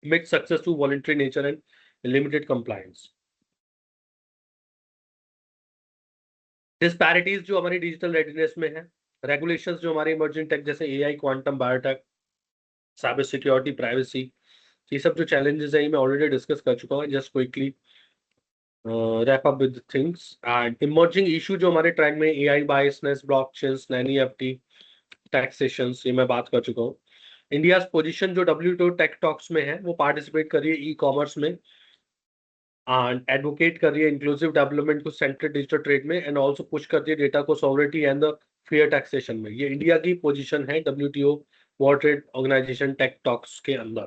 mixed success to voluntary nature and limited compliance. Disparities जो हमारी digital readiness में है, regulations जो हमारे इमर्जिंग टेक जैसे AI, quantum, biotech, cyber security, privacy, ये सब जो चैलेंजेस है मैं ऑलरेडी डिस्कस कर चुका हूँ. Just quickly wrap up with things and emerging issue जो हमारे ट्रैक में AI, biasness, blockchains, NEFT, taxations, ये मैं बात कर चुका हूँ. इंडिया पोजीशन जो WTO टेक टॉक्स में है वो पार्टिसिपेट कर रही है ई कॉमर्स में एंड एडवोकेट कर रही है इंक्लूसिव डेवलपमेंट को सेंट्रल डिजिटल ट्रेड में, एंड ऑल्सो पुश करती है डेटा को सॉवरेटी एंड द फेयर टैक्सेशन में. ये इंडिया की पोजीशन है WTO world trade organisation tech talks के अंदर.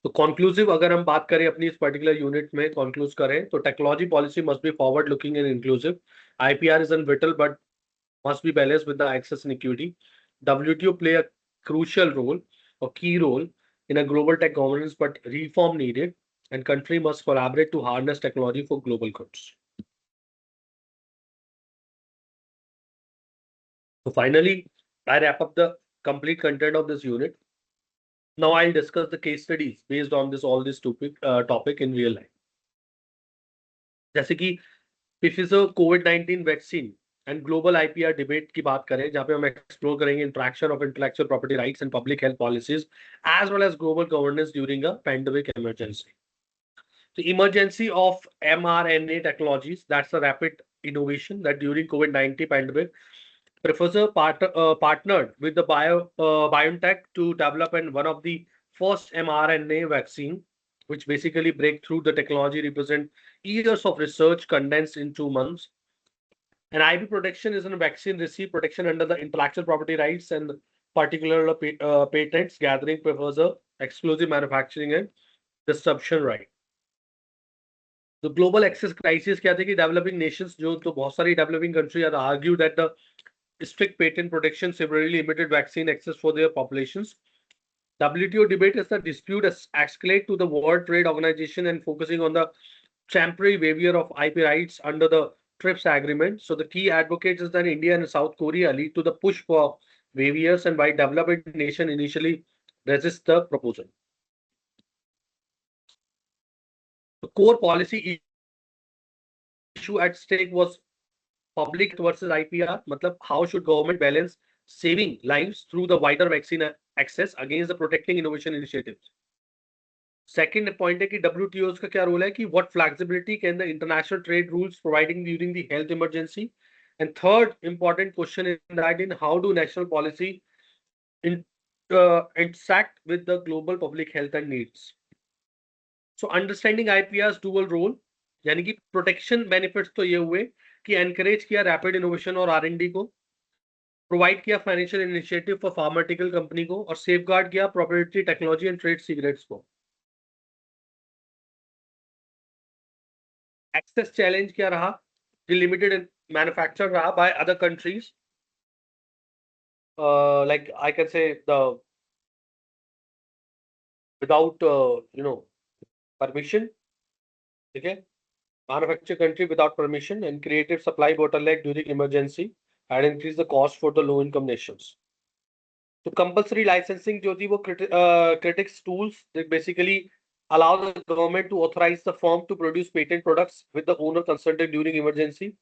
तो कंक्लूसिव अगर हम बात करें अपनी इस पर्टिकुलर यूनिट में कंक्लूज करें तो technology policy must be forward looking and inclusive. IPR is an whittle but must be balanced with the access and equity. WTO play a crucial role or key role in a global tech governance, but reform needed, and country must collaborate to harness technology for global goods. So finally, I wrap up the complete content of this unit. Now I'll discuss the case studies based on all this topic in real life. जैसे कि Pfizer COVID-19 vaccine and global IPR debate की बात करें, जहां पे हम explore करेंगे interaction of intellectual property rights and public health policies as well as global governance during a pandemic emergency. The emergency of mRNA technologies, that's a rapid innovation that during COVID-19 pandemic, Professor partnered with the BioNTech to develop one of the first mRNA vaccine, which basically break through the technology represent years of research condensed in 2 months. And IP protection is a vaccine receive protection under the intellectual property rights and particular patents, gathering prefers exclusive manufacturing and distribution right. The global access crisis क्या थे कि developing nations जो तो बहुत सारी developing countries are argue that the strict patent protection severely limited vaccine access for their populations. WTO debate is the dispute escalate to the World Trade Organization and focusing on the temporary waiver of IP rights under the TRIPS agreement. So the key advocates is that India and South Korea lead to the push for waivers, and by developing nation initially resist the proposal. The core policy issue at stake was public versus IPR. मतलब how should government balance saving lives through the wider vaccine access against the protecting innovation initiatives. Second point है कि WTO का क्या role है कि what flexibility can the international trade rules providing during the health emergency. And third important question is that in how do national policy intersect with the global public health and needs. So understanding IPR's dual role, यानी कि protection benefits तो ये हुए कि encourage किया rapid innovation और R&D को, provide किया financial initiative for pharmaceutical company को, और सेफगार्ड किया proprietary technology and trade secrets को. एक्सेस चैलेंज क्या रहा कि लिमिटेड मैन्युफैक्चर रहा by other countries, like I can say the without permission, ठीक है, manufacture country without permission and created supply bottleneck during emergency and increased the cost for the low income nations. So compulsory licensing जो थी वो critics tools that basically allow the government to authorize the firm to produce patent products with the owner consulted during emergency.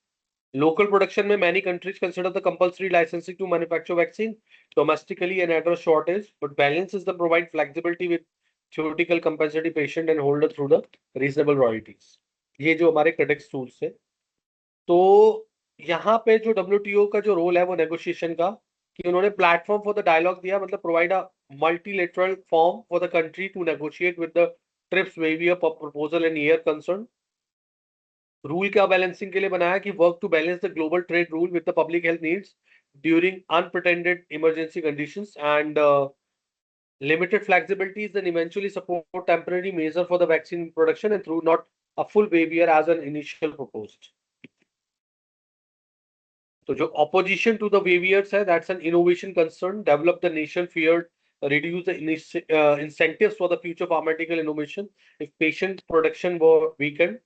Local production में many countries consider the compulsory licensing to manufacture vaccine domestically and address shortage, but balance is the provide flexibility with theoretical compensatory patient and holder through the reasonable royalties. ये जो हमारे critics tools है, तो यहाँ पे जो WTO का जो रोल है वो नेगोशिएशन का, कि उन्होंने प्लेटफॉर्म फॉर द डायलॉग दिया, मतलब provide a multilateral forum for the country to negotiate with the TRIPS waiver proposal and their concern. Rule क्या बैलेंसिंग के लिए बनाया कि work to balance the global trade rule with the public health needs during unprecedented emergency conditions and limited flexibilities, then eventually support temporary measure for the vaccine production and through not a full waiver as an initial proposed. So जो opposition to the waivers है, that's an innovation concern, develop the nation feared, reduce the incentives for the future pharmaceutical innovation if patient production were weakened.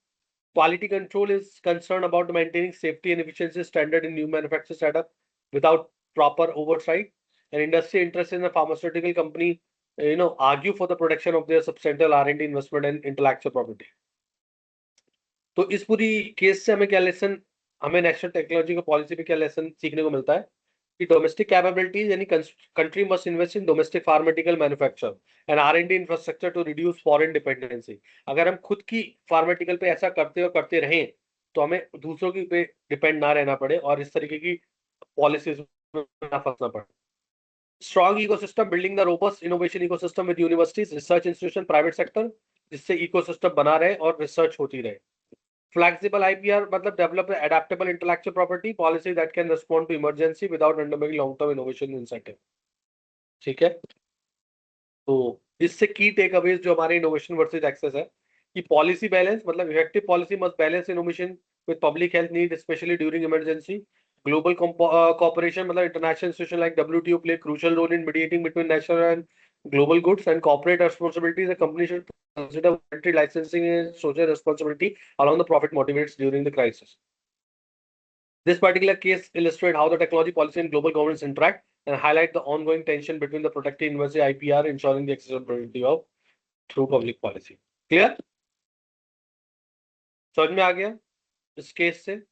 Quality control is concerned about maintaining safety and efficiency standard in new manufacturing setup without proper oversight. And industry interest in the pharmaceutical company, argue for the protection of their substantial R&D investment and intellectual property. तो इस पूरी case से हमें क्या lesson, हमें national technology का policy पे क्या लेसन सीखने को मिलता है कि डोमेस्टिक कैपेबिलिटीज, यानी country must invest in domestic pharmaceutical manufacture and R&D infrastructure to reduce foreign dependency. अगर हम खुद की फार्मास्यूटिकल पे ऐसा करते रहें तो हमें दूसरों की पे डिपेंड ना रहना पड़े और इस तरीके की पॉलिसीज में ना फंसना पड़े। Strong ecosystem, building the robust innovation ecosystem with universities, research institution, private sector, जिससे इकोसिस्टम बना रहे और रिसर्च होती रहे। Flexible IPR मतलब develop an adaptable intellectual property policy that can respond to emergency without undermining long-term innovation incentive. ठीक है, तो इससे की टेक अवेज जो हमारे इनोवेशन वर्सेस एक्सेस है कि पॉलिसी बैलेंस मतलब effective policy must balance innovation with public health need specially during emergency. Global cooperation मतलब international institution like WTO play crucial role in mediating between national and global goods and corporate responsibilities. The company should consider voluntary licensing and social responsibility along the profit motivates during the crisis. This particular case illustrates how the technology policy and global governments interact and highlight the ongoing tension between the protecting university IPR ensuring the accessibility of through public policy. Clear? समझ में आ गया इस case से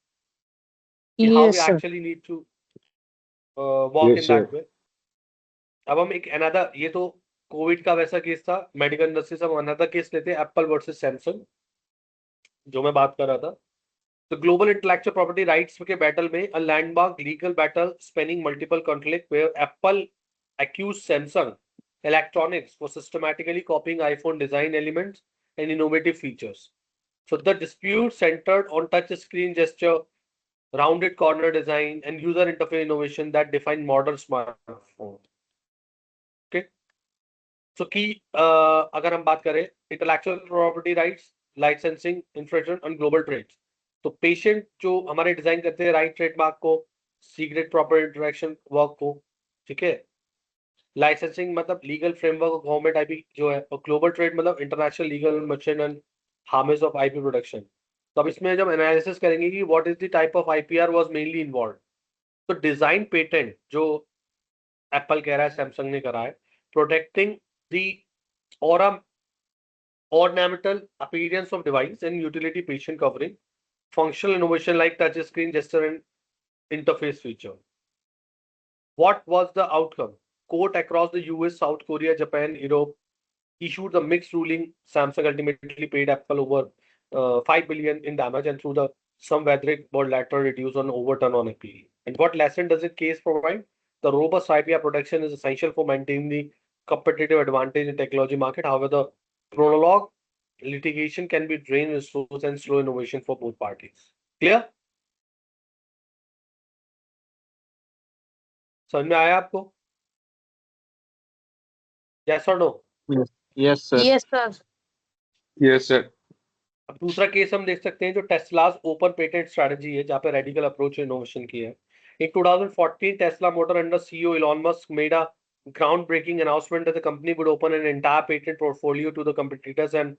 कि how we actually need to walk in that way. अब हम एक another, ये तो कोविड का वैसा केस था, मेडिकल इंडस्ट्री से हम अनदर केस लेते हैं, एप्पल वर्सेस सैमसंग, जो मैं बात कर रहा था। तो ग्लोबल इंटेलेक्चुअल प्रॉपर्टी राइट्स के बैटल में a landmark legal battle spanning multiple conflict where Apple accused Samsung Electronics for systematically copying iPhone design elements and innovative features. So the dispute centered on touch screen gesture, rounded corner design, and user interface innovation that define modern smartphone. Okay. So key अगर हम बात करें intellectual property rights, licensing, infringement and global trade. तो patient जो हमारे design करते हैं right trademark को, सीक्रेट प्रॉपर इंटरेक्शन वर्क को, ठीक है, लाइसेंसिंग मतलब लीगल फ्रेमवर्क गवर्नमेंट आईपी जो है, और ग्लोबल ट्रेड मतलब international legal merchant and harms of IP production. तो अब इसमें जब एनालिसिस करेंगे कि what is the type of IPR was mainly involve, तो डिजाइन पेटेंट जो एप्पल कह रहा है सैमसंग ने करा है, protecting the ornamental appearance of device and utility patient covering, functional innovation like touch screen gesture and interface feature. What was the outcome? Court across the US, South Korea, Japan, Europe issued the mixed ruling. Samsung ultimately paid Apple over $5 billion in damage, and through the some Vedrick board later reduced on overturn on appeal. And what lesson does it case provide? The robust IPR protection is essential for maintaining the competitive advantage in technology market. However, the prologue litigation can be drained resource and slow innovation for both parties. Clear? समझ में आया आपको? Yes or no? Yes, sir. Yes, sir. Yes, sir. अब दूसरा case हम देख सकते हैं जो टेस्लास ओपन पेटेंट स्ट्रेटजी है, जहाँ पे रेडिकल अप्रोच इनोवेशन की है। In 2014, Tesla Motor under CEO Elon Musk made a groundbreaking announcement that the company would open an entire patent portfolio to the competitors and,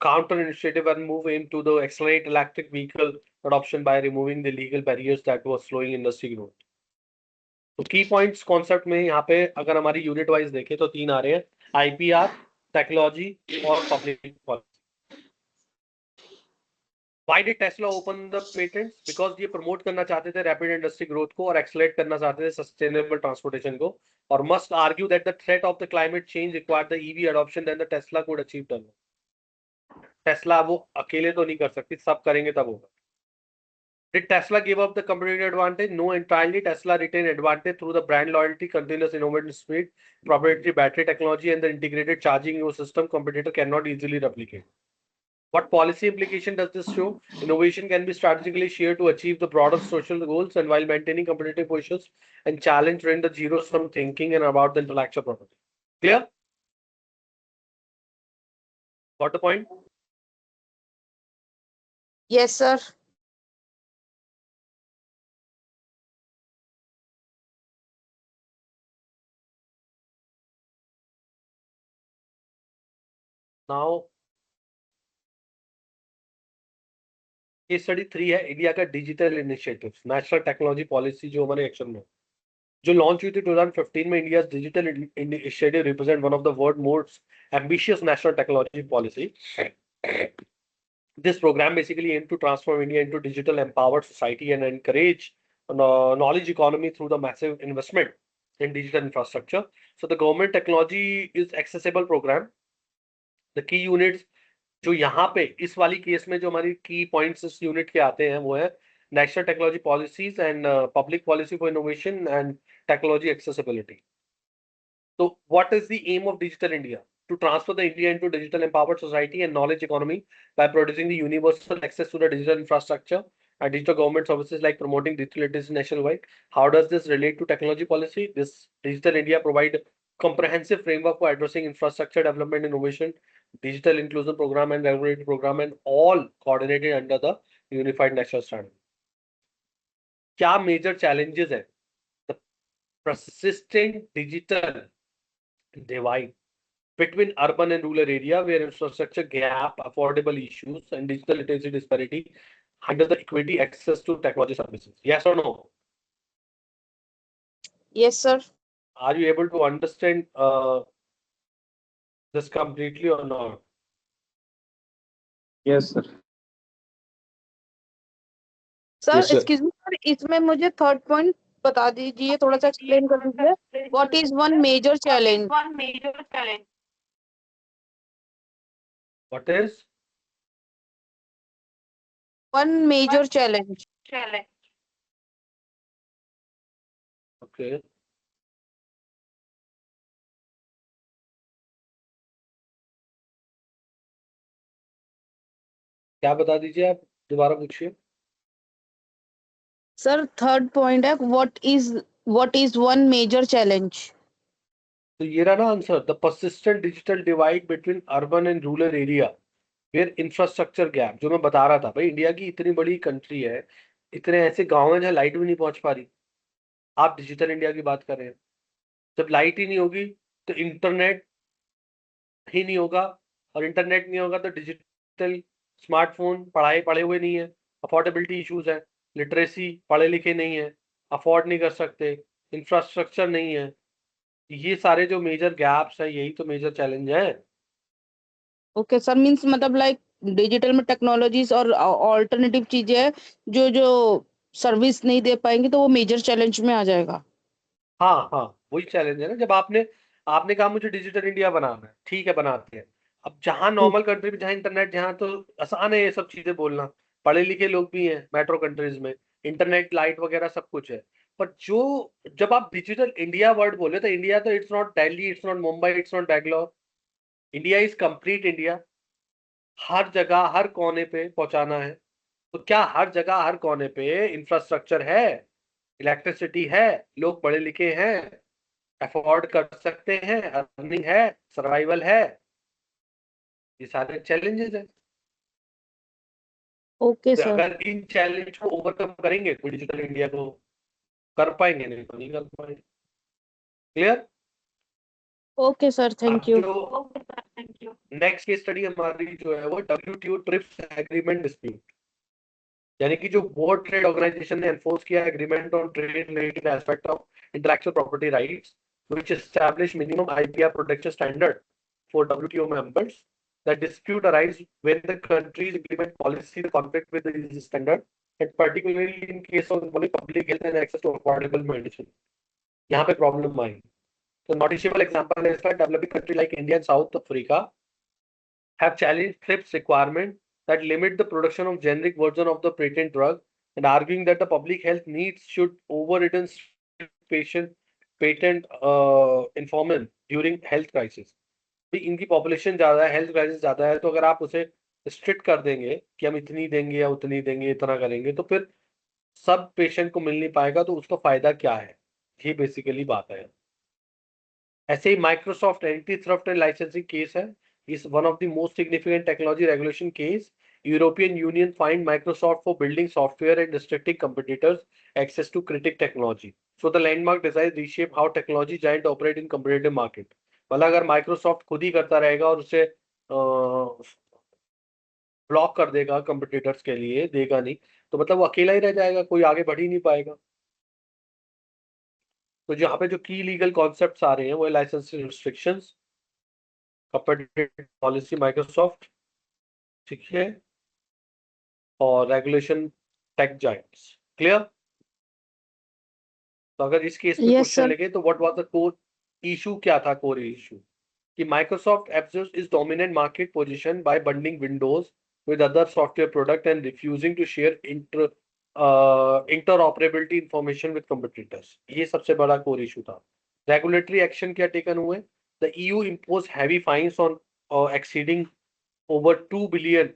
counter initiative and move into the accelerate electric vehicle adoption by removing the legal barriers that was slowing industry growth. तो की points concept में यहाँ पे अगर हमारी unit wise देखें तो 3 आ रहे हैं, आईपीआर, टेक्नोलॉजी और public policy. Why did Tesla open the patents? Because ये प्रमोट करना चाहते थे रैपिड इंडस्ट्री ग्रोथ को और एक्सलेट करना चाहते थे सस्टेनेबल ट्रांसपोर्टेशन को, और must argue that the threat of the climate change required the EV adoption then the Tesla could achieve done. Tesla वो अकेले तो नहीं कर सकती, सब करेंगे तब होगा। Did Tesla give up the competitive advantage? No, entirely. Tesla retained advantage through the brand loyalty, continuous innovation speed, proprietary battery technology, and the integrated charging ecosystem competitor cannot easily replicate. What policy implication does this show? Innovation can be strategically shared to achieve the broader social goals and while maintaining competitive positions and challenge trend the zero-sum thinking and about the intellectual property. Clear? Got the point? Yes, sir. Now, case study 3 है India का digital initiative national technology policy जो हमारे action में जो launch हुई थी 2015 में। India digital initiative represent one of the world most ambitious national technology policy. This program basically aimed to transform India into digital empowered society and encourage knowledge economy through the massive investment in digital infrastructure. So the government technology is accessible program. The key units जो यहाँ पे इस वाली case में जो हमारी की points इस यूनिट के आते हैं वो है national technology policies and public policy for innovation and technology accessibility. तो what is the aim of digital India? To transfer the India into digital empowered society and knowledge economy by producing the universal access to the digital infrastructure and digital government services like promoting digital literacy nationwide. How does this relate to technology policy? This Digital India provide comprehensive framework for addressing infrastructure development, innovation, digital inclusion program and regulatory program and all coordinated under the unified national standard. क्या major challenges है? The persistent digital divide between urban and rural area where infrastructure gap, affordable issues, and digital literacy disparity hinder the equity access to technology services. Yes or no? Yes, sir. Are you able to understand this completely or not? Yes, sir. Sir Yes, sir. Excuse me sir, इसमें मुझे third point बता दीजिए, थोड़ा सा explain कर दीजिए। What is one major challenge? What is? One major challenge. Okay. क्या बता दीजिए आप, दोबारा पूछिए। सर थर्ड पॉइंट है what is one major challenge? तो ये रहा ना answer, the persistent digital divide between urban and rural area where infrastructure gap. जो मैं बता रहा था भाई, इंडिया की इतनी बड़ी कंट्री है, इतने ऐसे गांव हैं जहाँ लाइट भी नहीं पहुंच पा रही। आप डिजिटल इंडिया की बात कर रहे हैं, जब लाइट ही नहीं होगी तो इंटरनेट ही नहीं होगा, और इंटरनेट नहीं होगा तो डिजिटल स्मार्टफोन पढ़े हुए नहीं है, अफोर्डेबिलिटी इश्यूज है, लिटरेसी पढ़े लिखे नहीं है, अफोर्ड नहीं कर सकते, इंफ्रास्ट्रक्चर नहीं है। ये सारे जो मेजर गैप्स है यही तो मेजर चैलेंज है। ओके सर, मींस मतलब लाइक डिजिटल में टेक्नोलॉजीज और ऑल्टरनेटिव चीजें हैं जो जो सर्विस नहीं दे पाएंगे तो वो मेजर चैलेंज में आ जाएगा। हाँ हाँ, वही चैलेंज है ना। जब आपने आपने कहा मुझे डिजिटल इंडिया बनाना है, ठीक है बनाते हैं। अब जहाँ नॉर्मल कंट्री में जहाँ इंटरनेट, जहाँ तो आसान है ये सब चीजें बोलना, पढ़े लिखे लोग भी हैं मेट्रो कंट्रीज में, इंटरनेट लाइट वगैरह सब कुछ है। पर जो जब आप डिजिटल इंडिया वर्ड बोले तो इंडिया तो it's not Delhi, it's not Mumbai, it's not Bangalore. India is complete India. हर जगह हर कोने पे पहुंचाना है। तो क्या हर जगह हर कोने पे इंफ्रास्ट्रक्चर है, इलेक्ट्रिसिटी है, लोग पढ़े लिखे हैं, अफोर्ड कर सकते हैं, अर्निंग है, सर्वाइवल है? ये सारे चैलेंजेस है। ओके तो सर। अगर इन चैलेंज को ओवरकम करेंगे तो डिजिटल इंडिया को कर पाएंगे, नहीं तो नहीं कर पाएंगे। क्लियर? ओके सर, थैंक अब यू। जो okay sir, thank you. Next case study हमारी जो है वो WTO ट्रिप्स एग्रीमेंट डिस्प्यूट, यानी कि जो वर्ल्ड ट्रेड ऑर्गेनाइजेशन ने एनफोर्स किया agreement on trade related aspect of intellectual property rights which establish minimum IPR protection standard for WTO members. The dispute arises when the countries implement policy that conflict with these standard, and particularly in case of public health and access to affordable medicine. यहाँ पे problem आई। तो noticeable example है इसका, developing country like India and South Africa have challenged TRIPS requirement that limit the production of generic version of the patent drug, and arguing that the public health needs should overridden patient patent informant during health crisis. इनकी population ज्यादा है, health crisis ज्यादा है, तो अगर आप उसे strict कर देंगे कि हम इतनी देंगे या उतनी देंगे, इतना करेंगे, तो फिर सब पेशेंट को मिल नहीं पाएगा, तो उसका फायदा क्या है? ये बेसिकली बात है। ऐसे ही Microsoft antitrust and licensing case है, is one of the most significant technology regulation case. European Union fined Microsoft for building software and restricting competitors access to critic technology. So the landmark design reshape how technology giant operate in competitive market. मतलब अगर Microsoft खुद ही करता रहेगा और उसे block कर देगा, competitors के लिए देगा नहीं, तो मतलब वो अकेला ही रह जाएगा, कोई आगे बढ़ ही नहीं पाएगा। तो जहाँ पे जो की लीगल कॉन्सेप्ट्स आ रहे हैं वो licensing restrictions, competitive policy Microsoft, ठीक है, और रेगुलेशन टेक जायंट्स। क्लियर? तो अगर इस केस में यस क्वेश्चन सर। लगे तो what was the core issue, क्या था कोर इशू? कि Microsoft absorbs its dominant market position by bundling Windows with other software product and refusing to share interoperability information with competitors. ये सबसे बड़ा core issue था। Regulatory action क्या taken हुए? The EU imposed heavy fines on exceeding over 2 billion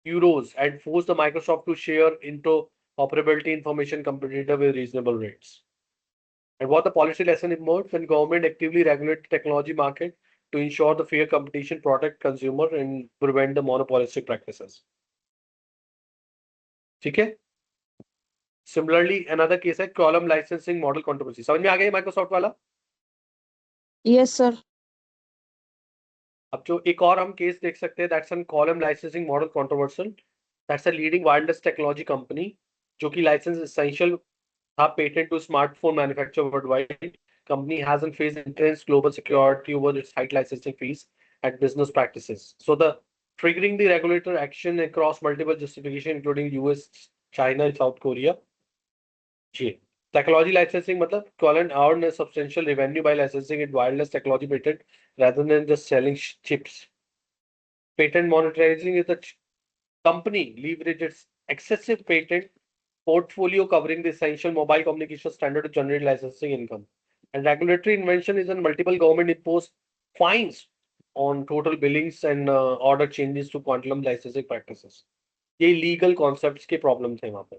euros and forced the Microsoft to share interoperability information competitor with reasonable rates. And what the policy lesson emerged when government actively regulate the technology market to ensure the fair competition, protect consumer and prevent the monopolistic practices. ठीक है? Similarly, another case है column licensing model controversy. समझ में आ गया Microsoft वाला? Yes sir. अब जो एक और हम केस देख सकते हैं, that's an column licensing model controversial. That's a leading wireless technology company जो कि license essential था patent to smartphone manufacturer worldwide. Company hasn't faced intense global security over its high licensing fees and business practices. So the triggering the regulator action across multiple justification including US, China and South Korea. जी, technology licensing मतलब Qualent earned a substantial revenue by licensing its wireless technology patent rather than just selling chips. Patent monetizing is the company leveraged its excessive patent portfolio covering the essential mobile communication standard to generate licensing income. And regulatory invention is in multiple government imposed fines on total billings and order changes to quantum licensing practices. ये legal concepts के problem थे वहां पे।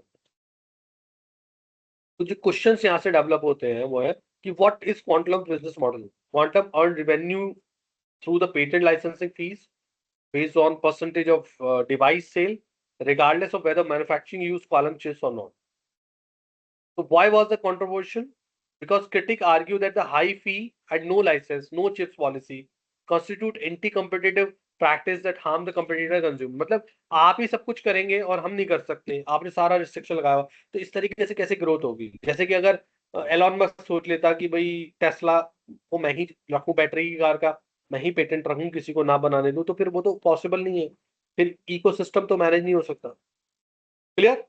तो जो questions यहाँ से develop होते हैं वो है कि what is quantum business model? Quantum earn revenue through the patent licensing fees based on percentage of device sale, regardless of whether manufacturing use quantum chips or not. So why was the controversial? Because critics argue that the high fee and no license, no chips policy constitute anti-competitive practice that harm the competitor consumer. मतलब आप ही सब कुछ करेंगे और हम नहीं कर सकते, आपने सारा रिस्ट्रिक्शन लगाया हुआ, तो इस तरीके से कैसे ग्रोथ होगी? जैसे कि अगर एलॉन मस्क सोच लेता कि भाई टेस्ला को मैं ही रखूं, बैटरी की कार का मैं ही पेटेंट रखूं, किसी को ना बनाने दूं, तो फिर वो तो पॉसिबल नहीं है, फिर इकोसिस्टम तो मैनेज नहीं हो सकता। Clear?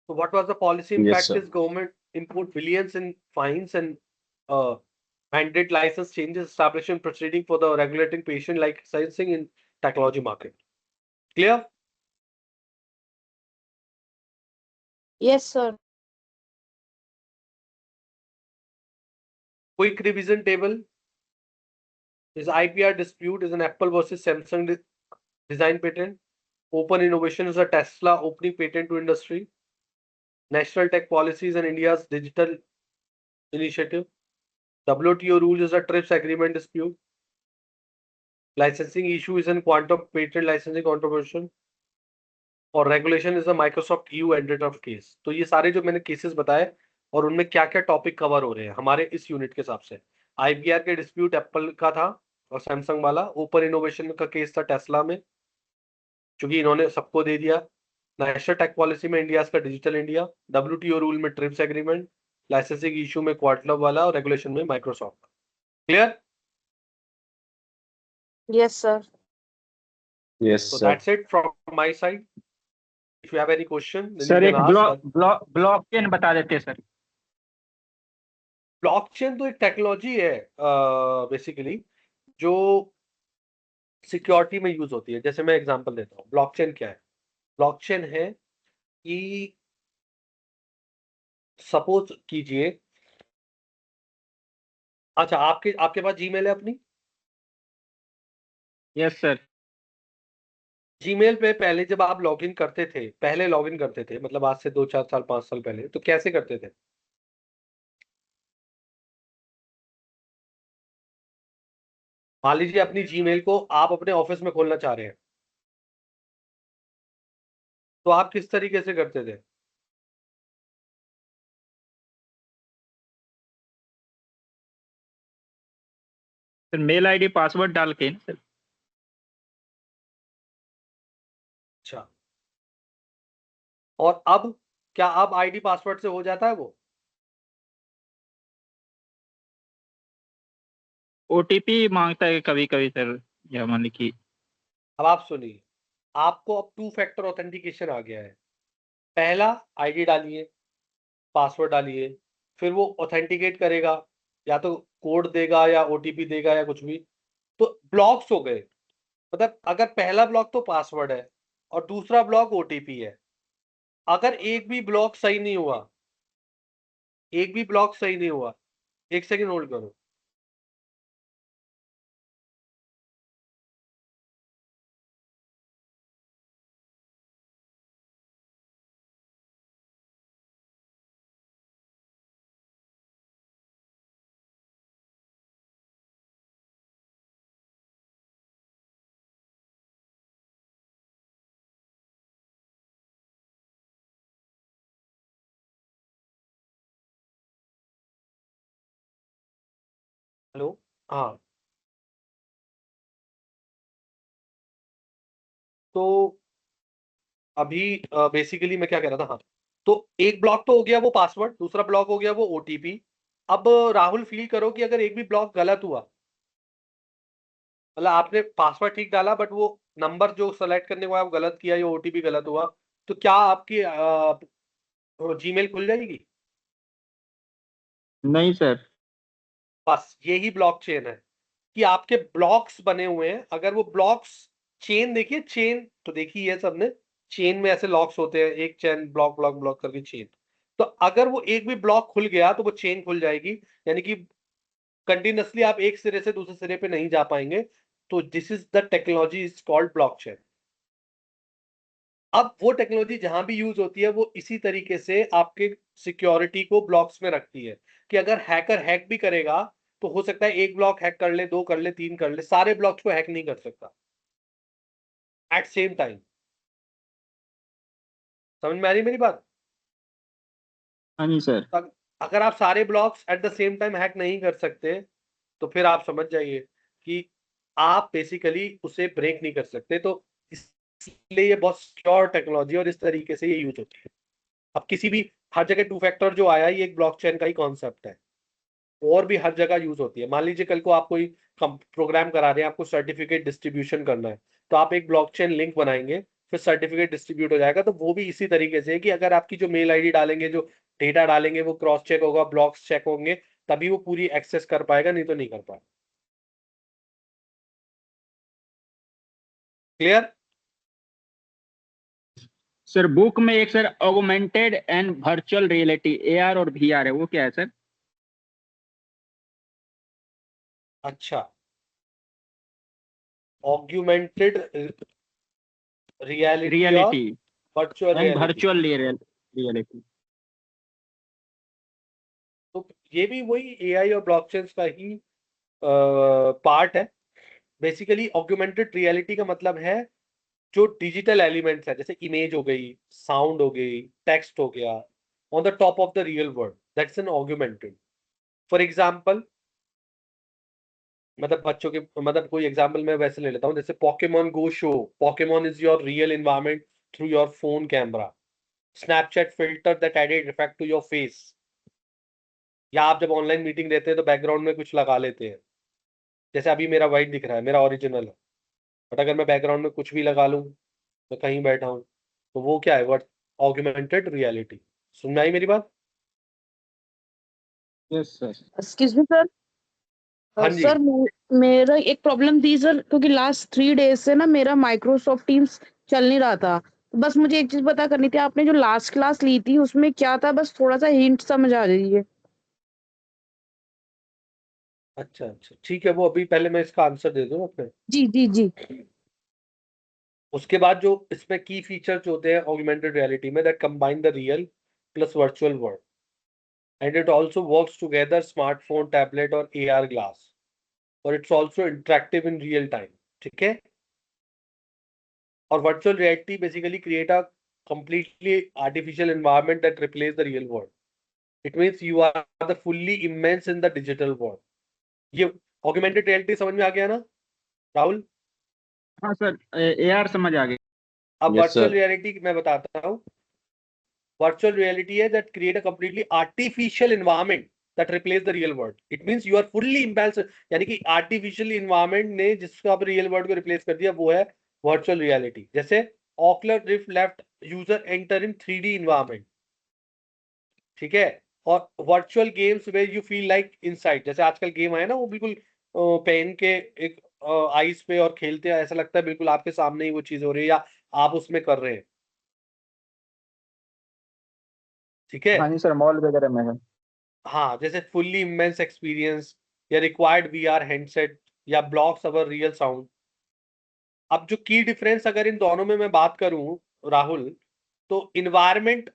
So what was the policy Yes, impact? sir. Is government import billions in fines and mandate license changes, establishing proceeding for the regulating patient like licensing in technology market. Clear? Yes sir. Quick revision table. This IPR dispute is an Apple versus Samsung design patent. Open innovation is a Tesla opening patent to industry. National tech policies and India's digital initiative. WTO rules is a TRIPS agreement dispute. Licensing issue is in quantum patent licensing controversy. और regulation is a Microsoft EU antitrust case. तो ये सारे जो मैंने cases बताए और उनमें क्या क्या टॉपिक कवर हो रहे हैं हमारे इस यूनिट के हिसाब से। IPR के डिस्प्यूट एप्पल का था और सैमसंग वाला। ओपन इनोवेशन का केस था टेस्ला में, क्योंकि इन्होंने सबको दे दिया। नेशनल टेक पॉलिसी में इंडिया का डिजिटल इंडिया। WTO रूल में ट्रिप्स एग्रीमेंट। लाइसेंसिंग इशू में क्वार्टलर वाला और रेगुलेशन में Microsoft. Clear? Yes sir. Yes So sir. that's it from my side. If you have any question, then you sir can एक ask. Blockchain बता देते sir. Blockchain तो एक टेक्नोलॉजी है बेसिकली, जो सिक्योरिटी में यूज होती है। जैसे मैं एग्जांपल देता हूँ, ब्लॉकचेन क्या है। ब्लॉकचेन है कि सपोज कीजिए, अच्छा आपके आपके पास जीमेल है अपनी? Yes sir. जीमेल पे पहले जब आप लॉगिन करते थे, पहले लॉगिन करते थे, मतलब आज से 2 4 साल 5 साल पहले, तो कैसे करते थे? मान लीजिए अपनी जीमेल को आप अपने ऑफिस में खोलना चाह रहे हैं, तो आप किस तरीके से करते थे? सर मेल आईडी पासवर्ड डाल के ना सर। अच्छा, और अब क्या अब आईडी पासवर्ड से हो जाता है वो? ओटीपी मांगता है कभी कभी सर, या मान लीजिए। अब आप सुनिए, आपको अब 2 फैक्टर ऑथेंटिकेशन आ गया है। पहला, आईडी डालिए, पासवर्ड डालिए, फिर वो ऑथेंटिकेट करेगा, या तो कोड देगा या ओटीपी देगा या कुछ भी। तो ब्लॉक्स हो गए। मतलब अगर पहला ब्लॉक तो पासवर्ड है और दूसरा ब्लॉक ओटीपी है। अगर एक भी ब्लॉक सही नहीं हुआ, एक भी ब्लॉक सही नहीं हुआ, एक सेकंड होल्ड करो। हेलो, हाँ। तो अभी बेसिकली मैं क्या कह रहा था, हाँ। तो एक ब्लॉक तो हो गया वो पासवर्ड, दूसरा ब्लॉक हो गया वो ओटीपी। अब राहुल फील करो कि अगर एक भी ब्लॉक गलत हुआ, मतलब आपने पासवर्ड ठीक डाला बट वो नंबर जो सेलेक्ट करने को आप गलत किया या ओटीपी गलत हुआ, तो क्या आपकी जीमेल खुल जाएगी? नहीं सर। बस यही ब्लॉकचेन है कि आपके ब्लॉक्स बने हुए हैं। अगर वो ब्लॉक्स, चेन देखिए, चेन तो देखी है सबने, चेन में ऐसे लॉक्स होते हैं, एक चेन ब्लॉक ब्लॉक ब्लॉक करके चेन। तो अगर वो एक भी ब्लॉक खुल गया तो वो चेन खुल जाएगी, यानी कि कंटिन्यूअसली आप एक सिरे से दूसरे सिरे पे नहीं जा पाएंगे। तो this is the technology is called blockchain. अब वो टेक्नोलॉजी जहां भी यूज होती है वो इसी तरीके से आपके सिक्योरिटी को ब्लॉक्स में रखती है, कि अगर हैकर हैक भी करेगा तो हो सकता है एक ब्लॉक हैक कर ले, दो कर ले, तीन कर ले, सारे ब्लॉक्स को हैक नहीं कर सकता एट सेम टाइम। समझ में आ रही मेरी बात? हाँ जी सर। अगर आप सारे blocks at the same time hack नहीं कर सकते, तो फिर आप समझ जाइए कि आप बेसिकली उसे ब्रेक नहीं कर सकते। तो इसलिए ये बहुत सिक्योर टेक्नोलॉजी और इस तरीके से ये यूज होती है। अब किसी भी, हर जगह 2 फैक्टर जो आया ये एक ब्लॉकचेन का ही कॉन्सेप्ट है, और भी हर जगह यूज होती है। मान लीजिए कल को आप कोई प्रोग्राम करा रहे हैं, आपको सर्टिफिकेट डिस्ट्रीब्यूशन करना है, तो आप एक ब्लॉकचेन लिंक बनाएंगे, फिर सर्टिफिकेट डिस्ट्रीब्यूट हो जाएगा। तो वो भी इसी तरीके से है कि अगर आपकी जो मेल आईडी डालेंगे, जो डेटा डालेंगे, वो क्रॉस चेक होगा, ब्लॉक्स चेक होंगे, तभी वो पूरी एक्सेस कर पाएगा, नहीं तो नहीं कर पाएगा। क्लियर? सर बुक में एक sir augmented and virtual reality AR और VR है, वो क्या है सर? अच्छा, ऑग्यूमेंटेड रियलिटी और reality virtual and reality. Virtual reality. तो ये भी वही एआई और ब्लॉकचेन का ही पार्ट है। बेसिकली ऑग्यूमेंटेड रियलिटी का मतलब है जो डिजिटल एलिमेंट्स है, जैसे इमेज हो गई, साउंड हो गई, टेक्स्ट हो गया, on the top of the real world, that's an augmented. For example, मतलब बच्चों के, मतलब कोई एग्जाम्पल मैं वैसे ले लेता हूँ, जैसे Pokemon go show, Pokemon is your real environment through your phone camera, Snapchat filter that added effect to your face, या आप जब ऑनलाइन मीटिंग देते हैं तो बैकग्राउंड में कुछ लगा लेते हैं, जैसे अभी मेरा वाइट दिख रहा है, मेरा ओरिजिनल है, बट अगर मैं बैकग्राउंड में कुछ भी लगा लूँ, मैं कहीं बैठा हूँ, तो वो क्या है, व्हाट, ऑगमेंटेड रियलिटी। सुन में आई मेरी बात? Yes sir. Excuse me sir. हाँ जी। सर मेरा एक प्रॉब्लम थी सर, क्योंकि लास्ट 3 डेज से ना मेरा माइक्रोसॉफ्ट टीम्स चल नहीं रहा था। बस मुझे एक चीज पता करनी थी, आपने जो लास्ट क्लास ली थी उसमें क्या था, बस थोड़ा सा हिंट समझ आ जाइए। अच्छा अच्छा, ठीक है, वो अभी पहले मैं इसका आंसर दे दूँ अपने, जी जी जी। उसके बाद जो इसमें की फीचर्स होते हैं ऑगमेंटेड रियलिटी में, that combine the real plus virtual world, and it also works together smartphone, tablet और एआर ग्लास, और it's also interactive in real time. ठीक है। और virtual reality basically create a completely artificial environment that replace the real world. It means you are the fully immense in the digital world. ये augmented reality समझ में आ गया ना राहुल? हाँ sir, AR समझ आ गया। अब Yes, वर्चुअल sir. रियलिटी मैं बताता हूँ। वर्चुअल रियलिटी है that create a completely artificial environment that replace the real world. It means you are fully immense, यानी कि artificial environment ने जिसको आप real world को replace कर दिया, वो है वर्चुअल रियलिटी। जैसे Oculus Rift left user enter in 3D environment, ठीक है। और virtual games where you feel like inside, जैसे आजकल गेम है ना, वो बिल्कुल पेन के एक आइस पे और खेलते हैं, ऐसा लगता है बिल्कुल आपके सामने ही वो चीज हो रही है या आप उसमें कर रहे हैं। ठीक है। हाँ जी सर, मॉल वगैरह में है। हाँ, जैसे फुल्ली इमेंस एक्सपीरियंस या रिक्वायर्ड वीआर हैंडसेट या ब्लॉक्स अवर रियल साउंड। अब जो की डिफरेंस अगर इन दोनों में मैं बात करूं राहुल, तो इन्वायरमेंट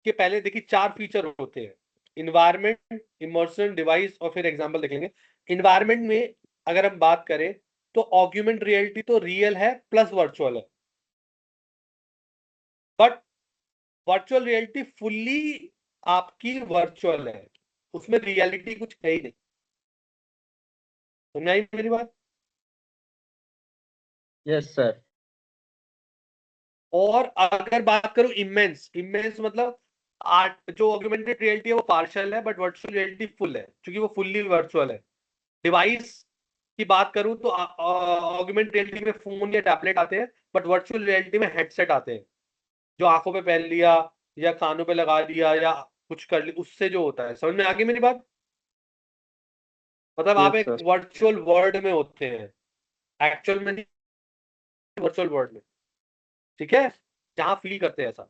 के पहले देखिए 4 फीचर होते हैं, इन्वायरमेंट, इमर्सन, डिवाइस और फिर एग्जांपल देखेंगे। इन्वायरमेंट में अगर हम बात करें तो ऑग्यूमेंट रियलिटी तो रियल है प्लस वर्चुअल है, बट वर्चुअल रियलिटी फुल्ली आपकी वर्चुअल है, उसमें रियलिटी कुछ है ही नहीं। समझ आई मेरी बात? Yes sir. और अगर बात करूं इमेंस, इमेंस मतलब आर्ट, जो ऑग्यूमेंटेड रियलिटी है वो पार्शियल है बट वर्चुअल रियलिटी फुल है, क्योंकि वो फुल्ली वर्चुअल है। डिवाइस की बात करूं तो ऑगमेंट रियलिटी में फोन या टैबलेट आते हैं, बट वर्चुअल रियलिटी में हेडसेट आते हैं, जो आंखों पे पहन लिया या कानों पे लगा दिया या कुछ कर लिया, उससे जो होता है। समझ में आ गई मेरी बात? मतलब आप यस एक सर। वर्चुअल वर्ल्ड में होते हैं, एक्चुअल में नहीं, वर्चुअल वर्ल्ड में। ठीक है, जहां फील करते हैं ऐसा।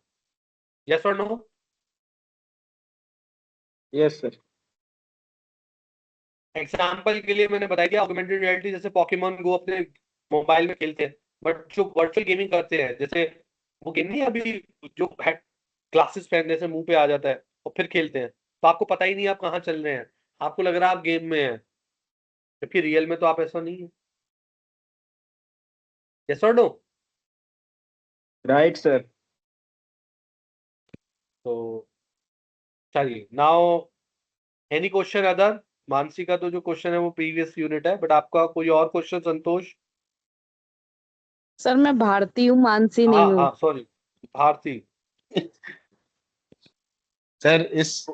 यस और नो? Yes sir. एग्जाम्पल के लिए मैंने बता दिया, ऑगमेंटेड रियलिटी जैसे पोकेमॉन गो अपने मोबाइल में खेलते हैं, बट जो वर्चुअल गेमिंग करते हैं, जैसे वो गेम नहीं है अभी जो ग्लासेस पहनने से मुंह पे आ जाता है और फिर खेलते हैं, तो आपको पता ही नहीं आप कहाँ चल रहे हैं, आपको लग रहा है आप गेम में हैं, जबकि रियल में तो आप ऐसा नहीं है। यस और नो? Right sir. तो चलिए, now any question other? Mansi का तो जो क्वेश्चन है वो प्रीवियस यूनिट है, बट आपका कोई और क्वेश्चन संतोष? सर मैं भारती हूँ, मानसी हाँ नहीं हूँ। हाँ, सॉरी, भारती। सर इस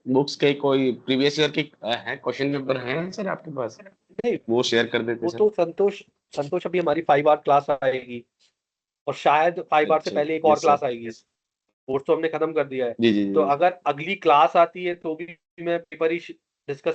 बुक्स के कोई प्रीवियस ईयर के है क्वेश्चन पेपर हैं सर आपके पास? नहीं, वो शेयर कर देते वो सर। तो संतोष, संतोष अभी हमारी 5 आवर क्लास आएगी, और शायद 5 आवर से अच्छा, पहले एक और यस सर। क्लास आएगी। कोर्स तो हमने खत्म कर दिया है। जी जी तो जी। अगर अगली क्लास आती है तो भी मैं पेपर ही डिस्कस